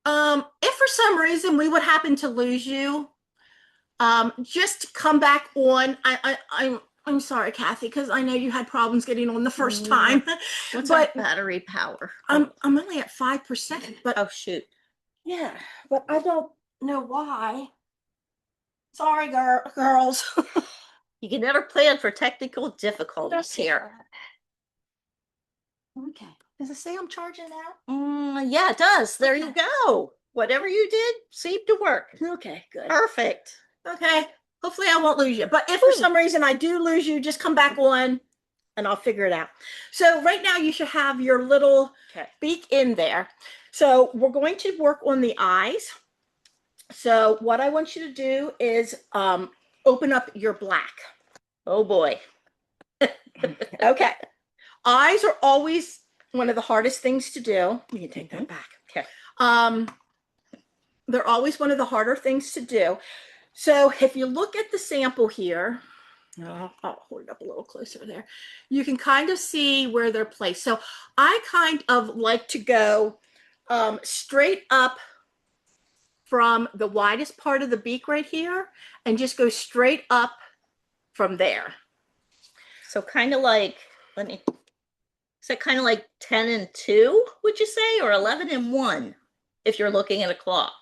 If for some reason we would happen to lose you, just come back on. I'm sorry, Kathy, because I know you had problems getting on the first time. what's But our battery power? I'm only at 5%. But Oh shoot. yeah, but I don't know why. Sorry, girls. You can never plan for technical difficulties here. Okay. Does it say I'm charging now? Yeah, it does. There you Okay. go. Whatever you did seemed to work. Okay, good. Perfect. Okay. Hopefully I won't lose you. But if for some reason I do lose you, just come back on and I'll figure it out. So right now you should have your little beak in there. So we're going to work on the eyes. So what I want you to do is open up your black. Oh boy. Okay. Eyes are always one of the hardest things to do. You can take that back. Okay. They're always one of the harder things to do. So if you look at the sample here, I'll hold it up a little closer there. You can kind of see where they're placed. So I kind of like to go straight up from the widest part of the beak right here and just go straight up from there. So kind of like, is that kind of like 10 and 2, would you say, or 11 and 1, if you're looking at a clock?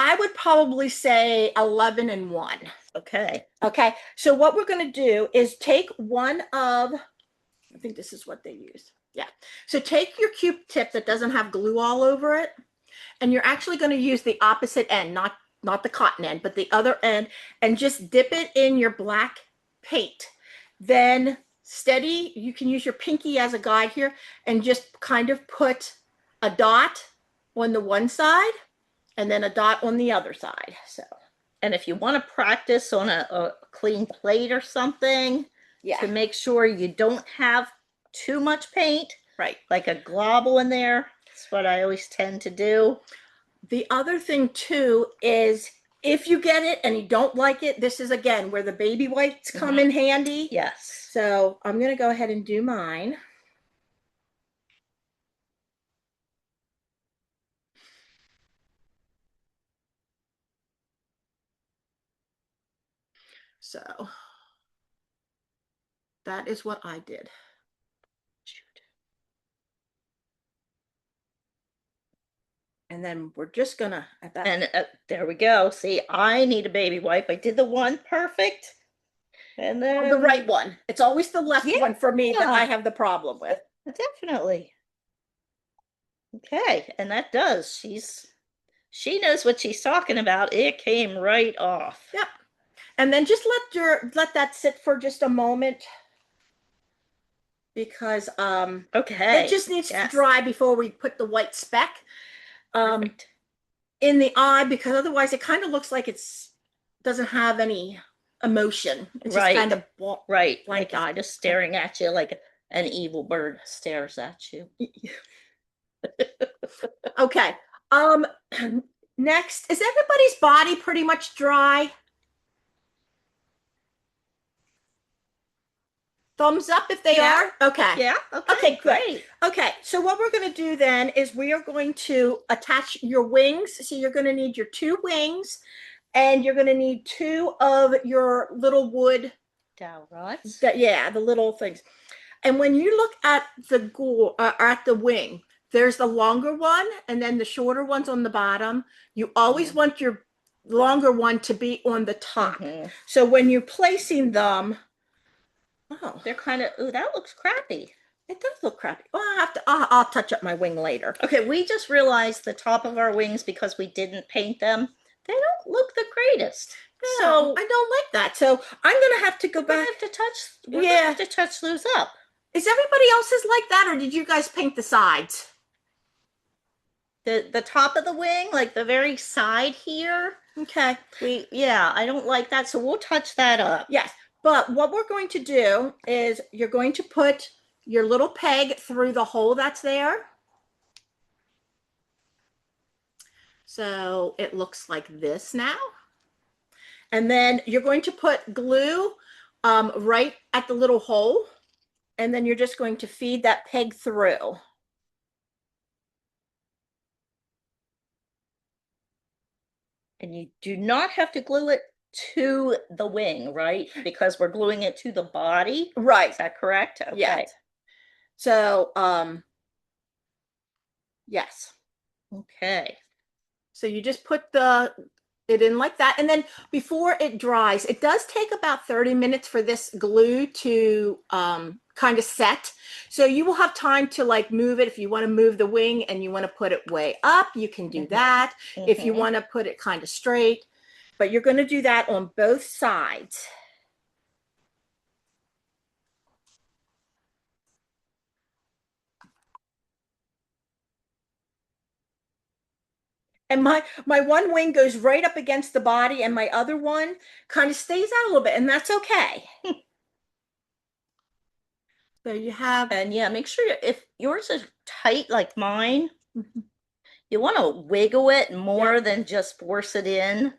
I would probably say 11 and 1. Okay. Okay. So what we're going to do is take one of, I think this is what they use. Yeah. So take your Q-tip that doesn't have glue all over it, and you're actually going to use the opposite end, not the cotton end, but the other end, and just dip it in your black paint. Then steady, you can use your pinky as a guide here and just kind of put a dot on the one side and then a dot on the other side. So, and if you want to practice on a clean plate or something, to make sure you don't have too much paint, right, like a globble in there, that's what I always tend to do. The other thing too is if you get it and you don't like it, this is again where the baby wipes come in handy. Yes. So I'm going to go ahead and do mine. So that is what I did. And then we're just gonna, there we go. See, I need a baby wipe. I did the one perfect. And then the right one. It's always the left one for me that I have the problem with. Definitely. Okay, and that does. She knows what she's talking about. It came right off. Yep. And then just let that sit for just a moment because Okay. it just needs to Yes. dry before we put the white speck Perfect. in the eye, because otherwise it kind of looks like it's doesn't have any emotion. It's just kind of Right. blank Like it's eyed. just staring at you like an evil bird stares at you. Okay. Um next, is everybody's body pretty much dry? Thumbs up if they Yeah. are. Okay. Yeah. Okay. Okay, good. Great. Okay, so what we're going to do then is we are going to attach your wings. So you're going to need your 2 wings, and you're going to need 2 of your little wood, Dowel rods. yeah, the little things. And when you look at at the wing, there's the longer one and then the shorter ones on the bottom. You always want your longer one to be on the top. So when you're placing them, oh, They're kind of, ooh, that looks crappy. it does look crappy. Well, I'll touch up my wing later. Okay, we just realized the top of our wings, because we didn't paint them, they don't look the greatest. No, So I don't like that. So I'm gonna have to go we're gonna back. we're gonna have to touch those up. Is everybody else's like that, or did you guys paint the sides? The top of the wing, like the very side here. Okay. Yeah, I don't like that, so we'll touch that up. Yes, but what we're going to do is you're going to put your little peg through the hole that's there. So it looks like this now. And then you're going to put glue right at the little hole. And then you're just going to feed that peg through. And you do not have to glue it to the wing, right? Because we're gluing it to the body. Right. Is that correct? Okay. Yes. So, yes. Okay. So you just put it in like that. And then before it dries, it does take about 30 minutes for this glue to kind of set. So you will have time to like move it. If you want to move the wing and you want to put it way up, you can do that. If you want to put it kind of straight, but you're going to do that on both sides. And my one wing goes right up against the body, and my other one kind of stays out a little bit, and that's okay. So you have, and yeah, make sure if yours is tight like mine, you want to wiggle it more than just force it in,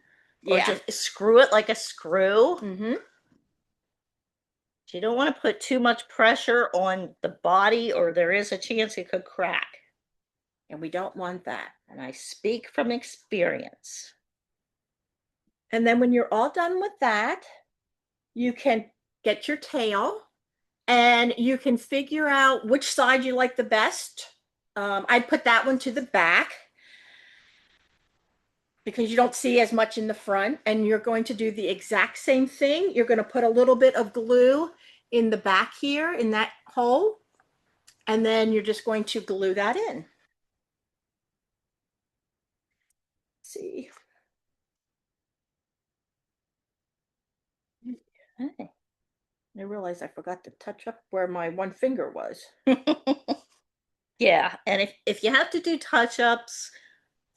or just screw it like a screw. You don't want to put too much pressure on the body, or there is a chance it could crack. And we don't want that. And I speak from experience. And then when you're all done with that, you can get your tail and you can figure out which side you like the best. I'd put that one to the back because you don't see as much in the front, and you're going to do the exact same thing. You're going to put a little bit of glue in the back here in that hole, and then you're just going to glue that in. See. Okay. I realized I forgot to touch up where my one finger was. Yeah, and if you have to do touch-ups,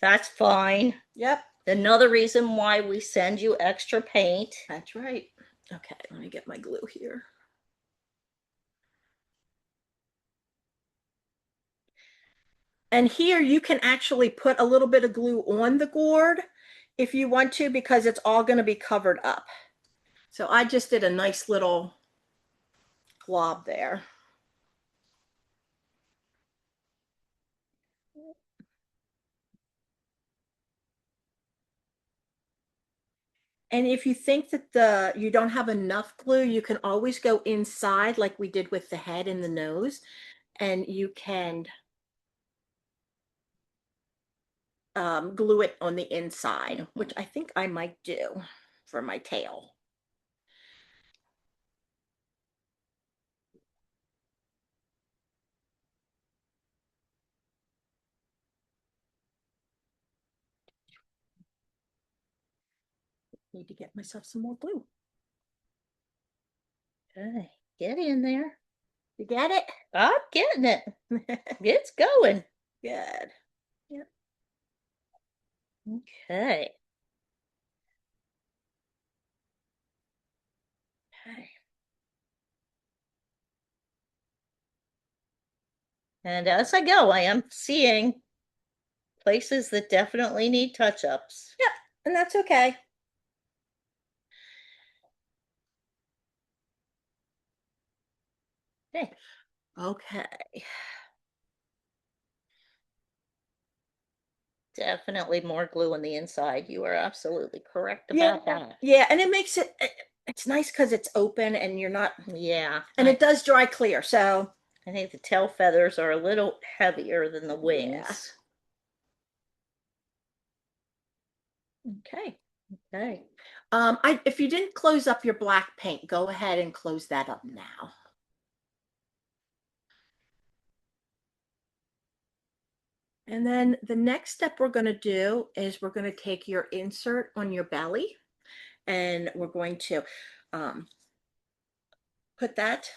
that's fine. Yep. Another reason why we send you extra paint. That's right. Okay, let me get my glue here. And here you can actually put a little bit of glue on the gourd if you want to, because it's all going to be covered up. So I just did a nice little glob there. And if you think that you don't have enough glue, you can always go inside like we did with the head and the nose, and you can glue it on the inside, which I think I might do for my tail. Need to get myself some more glue. Okay, get in there. You get it? I'm getting it. It's going. Good. Yep. Okay. Okay. And as I go, I am seeing places that definitely need touch-ups. Yep, and that's okay. Okay. Okay. Definitely more glue on the inside. You are absolutely correct Yeah, about that. yeah, and it makes it's nice because it's open and you're not, Yeah. and it does dry clear. So I think the tail feathers are a little heavier than the wings. okay. Okay. If you didn't close up your black paint, go ahead and close that up now. And then the next step we're going to do is we're going to take your insert on your belly and we're going to put that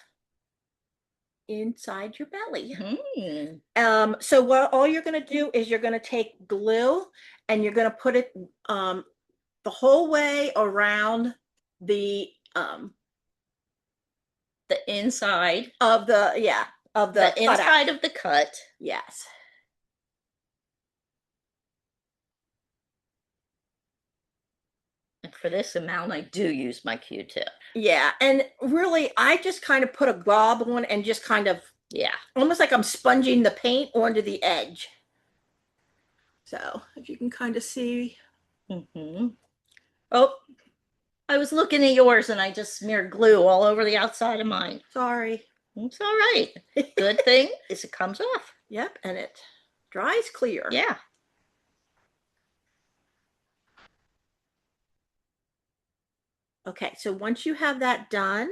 inside your belly. So what all you're going to do is you're going to take glue and you're going to put it the whole way around the inside of the of the inside of the cut. Yes. And for this amount, I do use my Q-tip. Yeah, and really, I just kind of put a glob on and just kind of, yeah, almost like I'm sponging the paint onto the edge. So if you can kind of see. Oh, I was looking at yours and I just smeared glue all over the outside of mine. Sorry. It's all right. Good thing is it comes off. Yep, and it dries clear. Yeah. Okay, so once you have that done,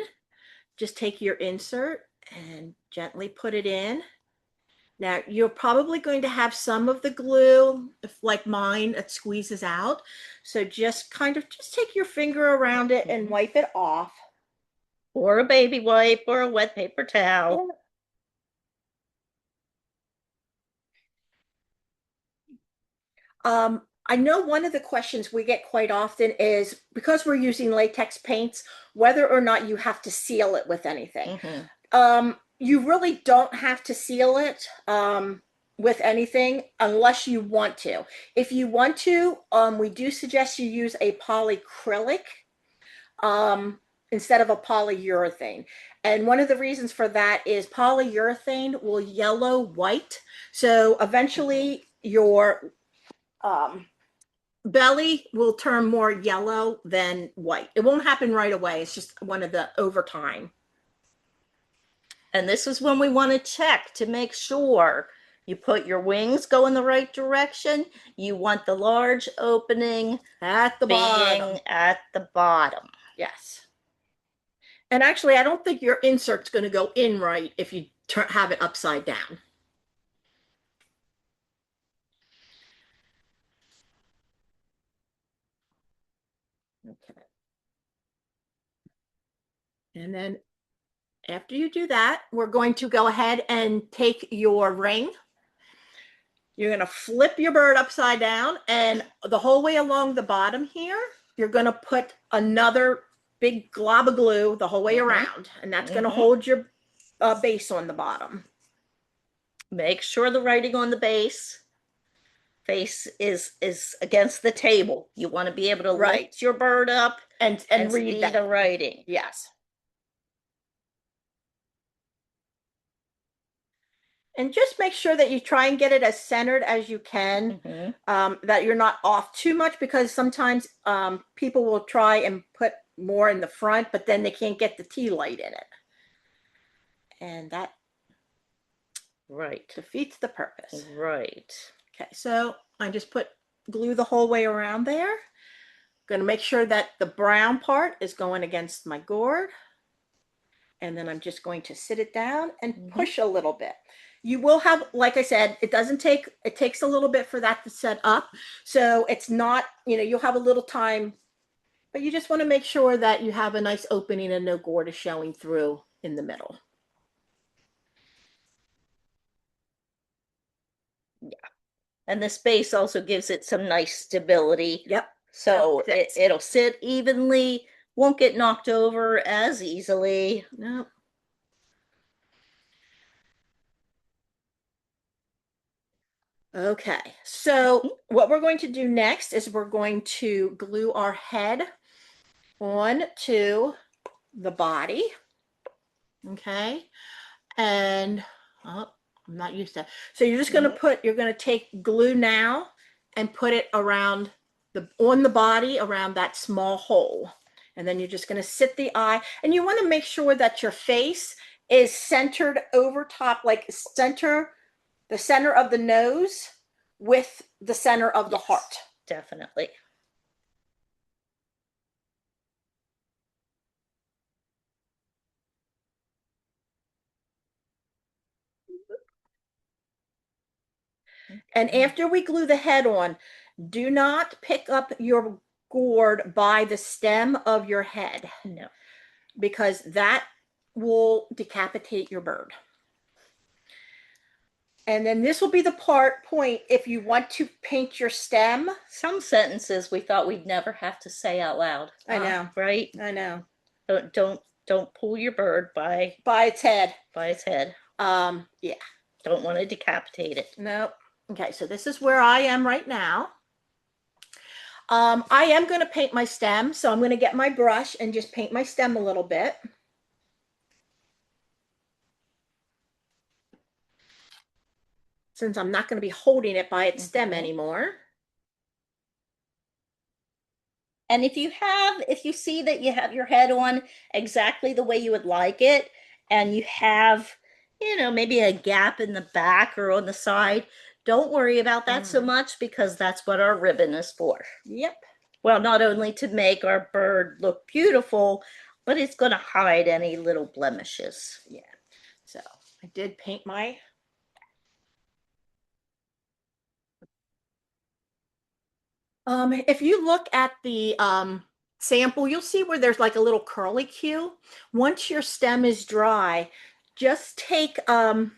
just take your insert and gently put it in. Now, you're probably going to have some of the glue, if like mine, it squeezes out. So just kind of just take your finger around it and wipe it off. Or a baby wipe or a wet paper towel. I know one of the questions we get quite often is, because we're using latex paints, whether or not you have to seal it with anything. You really don't have to seal it with anything unless you want to. If you want to, we do suggest you use a polyacrylic instead of a polyurethane. And one of the reasons for that is polyurethane will yellow white. So eventually your belly will turn more yellow than white. It won't happen right away. It's just one of the over time. And this is when we want to check to make sure you put your wings go in the right direction. You want the large opening at the bottom. At the bottom. Yes. And actually, I don't think your insert's going to go in right if you have it upside down. Okay. And then after you do that, we're going to go ahead and take your ring. You're going to flip your bird upside down, and the whole way along the bottom here, you're going to put another big glob of glue the whole way around, and that's going to hold your base on the bottom. Make sure the writing on the base face is against the table. You want to be able to lift your bird up and read that. The writing. Yes. And just make sure that you try and get it as centered as you can, that you're not off too much, because sometimes people will try and put more in the front, but then they can't get the tea light in it. And that defeats the purpose. Right. Okay, so I just put glue the whole way around there. Going to make sure that the brown part is going against my gourd. And then I'm just going to sit it down and push a little bit. You will have, like I said, it takes a little bit for that to set up. So it's not, you'll have a little time But you just want to make sure that you have a nice opening and no gourd is showing through in the middle. And the space also gives it some nice stability. Yep. So That fits. it'll sit evenly, won't get knocked over as easily. Nope. Okay, so what we're going to do next is we're going to glue our head on to the body. Okay, and oh, I'm not used to that. So you're just going to you're going to take glue now and put it around on the body around that small hole. And then you're just going to sit the eye, and you want to make sure that your face is centered over top, like the center of the nose with the center of the heart. Definitely. And after we glue the head on, do not pick up your gourd by the stem of your head. No. Because that will decapitate your bird. And then this will be the point if you want to paint your stem. Some sentences we thought we'd never have to say out loud. I know. Right? I know. Don't pull your bird by its head. By its head. Yeah. Don't want to decapitate it. Nope. Okay, so this is where I am right now. I am going to paint my stem, so I'm going to get my brush and just paint my stem a little bit. Since I'm not going to be holding it by its stem anymore. And if you see that you have your head on exactly the way you would like it, and you have, maybe a gap in the back or on the side, don't worry about that so much, because that's what our ribbon is for. Yep. Well, not only to make our bird look beautiful, but it's going to hide any little blemishes. Yeah. So I did paint my if you look at the sample, you'll see where there's like a little curly cue. Once your stem is dry, just take I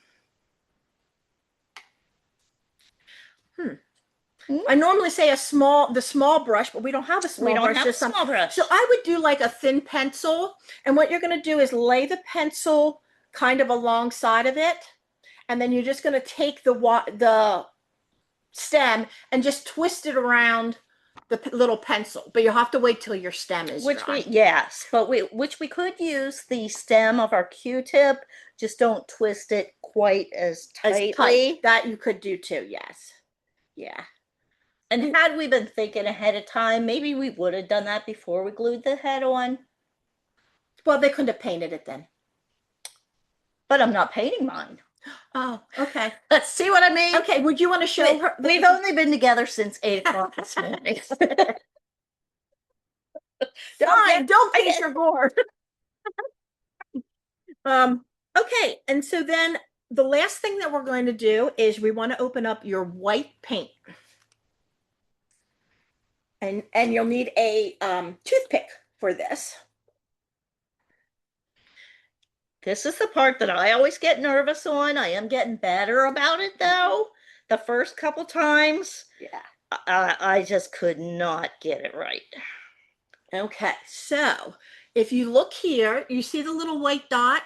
normally say the small brush, but we don't have a small brush. We don't have a small brush. So I would do like a thin pencil, and what you're going to do is lay the pencil kind of alongside of it, and then you're just going to take the stem and just twist it around the little pencil, but you'll have to wait till your stem is dry. Which we could use the stem of our Q-tip, just don't twist it quite as tightly. That you could do too, yes. Yeah. And had we been thinking ahead of time, maybe we would have done that before we glued the head on. Well, they couldn't have painted it then. But I'm not painting mine. Oh, okay. Let's see what I mean. Okay, would you want to show her? We've only been together since 8 o'clock this morning. Don't paint your gourd. Okay, and so then the last thing that we're going to do is we want to open up your white paint. And you'll need a toothpick for this. This is the part that I always get nervous on. I am getting better about it, though. The first couple times, I just could not get it right. Okay, so if you look here, you see the little white dot,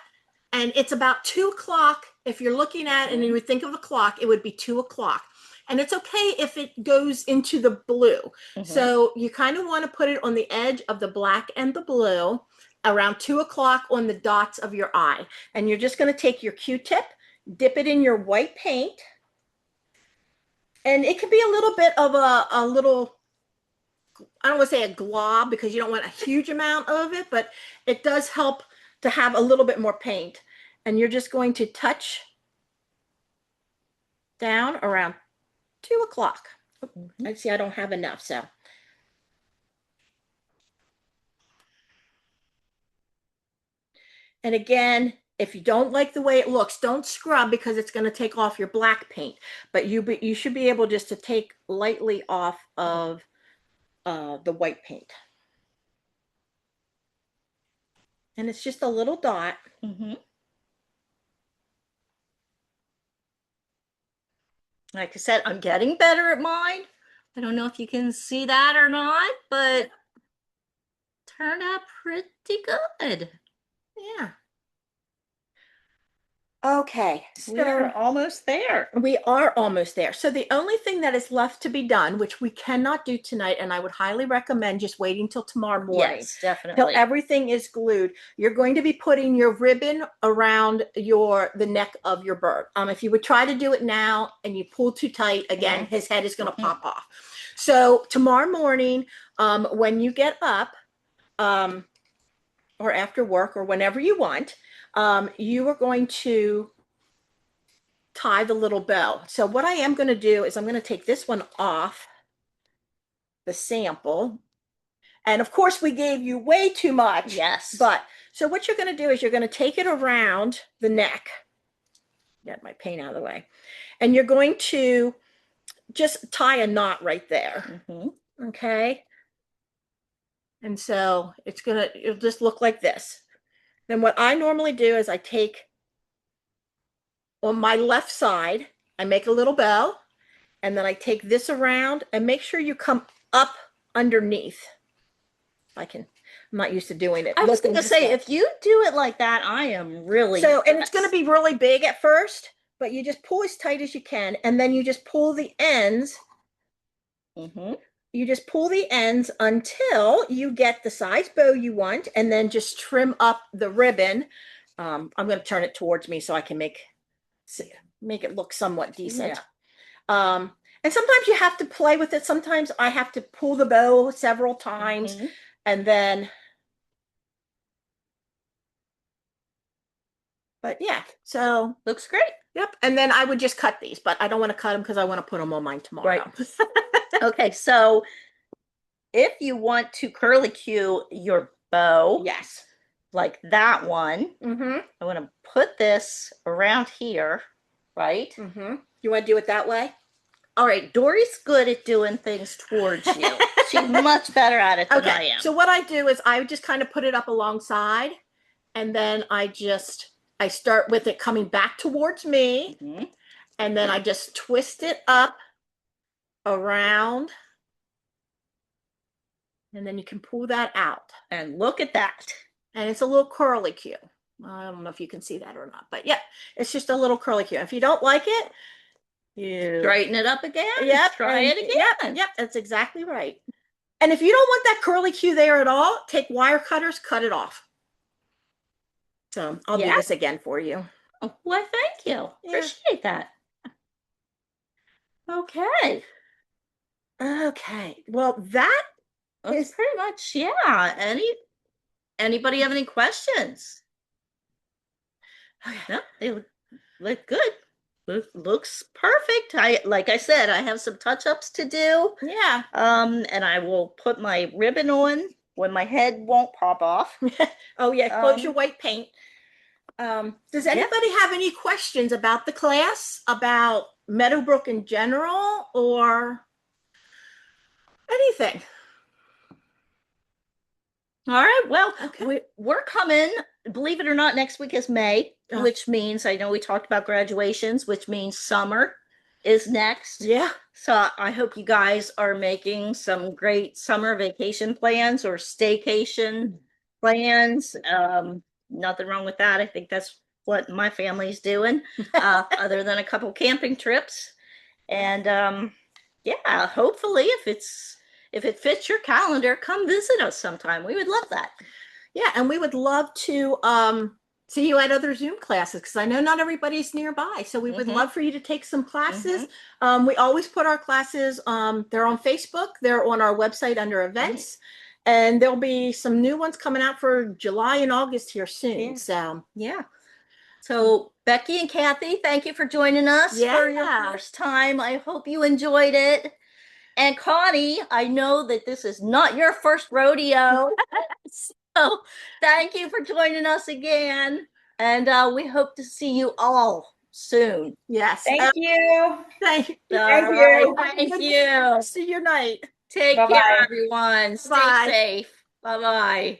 and it's about 2 o'clock. If you're looking at it and you would think of a clock, it would be 2 o'clock. And it's okay if it goes into the blue. So you kind of want to put it on the edge of the black and the blue, around 2 o'clock on the dots of your eye. And you're just going to take your Q-tip, dip it in your white paint. And it could be a little bit of a little, I don't want to say a glob, because you don't want a huge amount of it, but it does help to have a little bit more paint. And you're just going to touch down around 2 o'clock. I see I don't have enough, so. And again, if you don't like the way it looks, don't scrub, because it's going to take off your black paint. But you should be able just to take lightly off of the white paint. And it's just a little dot. Mm-hmm. Like I said, I'm getting better at mine. I don't know if you can see that or not, but turned out pretty good. Yeah. Okay, We're so almost there. we are almost there. So the only thing that is left to be done, which we cannot do tonight, and I would highly recommend just waiting till tomorrow morning. Yes, Till definitely. everything is glued. You're going to be putting your ribbon around the neck of your bird. If you would try to do it now and you pull too tight, again, his head is going to pop off. So tomorrow morning, when you get up, or after work or whenever you want, you are going to tie the little bow. So what I am going to do is I'm going to take this one off the sample. And of course we gave you way too much. Yes. But so what you're going to do is you're going to take it around the neck. Get my paint out of the way. And you're going to just tie a knot right there. Okay. And so it'll just look like this. Then what I normally do is I take on my left side, I make a little bow, and then I take this around and make sure you come up underneath. I'm not used to doing it. I was going to say, if you do it like that, I am really so, and it's going to be really big at first, but you just pull as tight as you can, and then you just pull the ends. You just pull the ends until you get the size bow you want, and then just trim up the ribbon. I'm going to turn it towards me so I can make it look somewhat decent. Yeah. And sometimes you have to play with it. Sometimes I have to pull the bow several times, and then, but yeah, so looks great. Yep. And then I would just cut these, but I don't want to cut them because I want to put them on mine tomorrow. Right. Okay, so if you want to curly cue your bow, yes, like that one, I want to put this around here, right? You want to do it that way? All right, Dory's good at doing things towards you. She's much better at it than I am. So what I do is I just kind of put it up alongside, and then I start with it coming back towards me, and then I just twist it up around, and then you can pull that out. And look at that. And it's a little curly cue. I don't know if you can see that or not, but yeah, it's just a little curly cue. If you don't like it, you straighten it up again. Yep, try it again. Yep, that's exactly right. And if you don't want that curly cue there at all, take wire cutters, cut it off. So I'll do this again for you. Oh, why, thank you. Appreciate that. Okay. Okay. Well, that is pretty much, yeah. Anybody have any questions? No, they look good. Looks perfect. Like I said, I have some touch-ups to do. Yeah. And I will put my ribbon on when my head won't pop off. Oh yeah, close your white paint. Does anybody have any questions about the class, about Meadowbrook in general, or anything? All right. Well, we're coming. Believe it or not, next week is May, which means, I know we talked about graduations, which means summer is next. Yeah. So I hope you guys are making some great summer vacation plans or staycation plans. Nothing wrong with that. I think that's what my family's doing, other than a couple camping trips. And yeah, hopefully if it fits your calendar, come visit us sometime. We would love that. Yeah, and we would love to see you at other Zoom classes, because I know not everybody's nearby. So we would love for you to take some classes. We always put our classes, they're on Facebook, they're on our website under events, and there'll be some new ones coming out for July and August here soon. So yeah. So Becky and Kathy, thank you for joining us for your first time. I hope you enjoyed it. And Connie, I know that this is not your first rodeo. So thank you for joining us again. And we hope to see you all soon. Yes. Thank you. Thank you. Thank you. See you night. Take care, everyone. Stay safe. Bye-bye.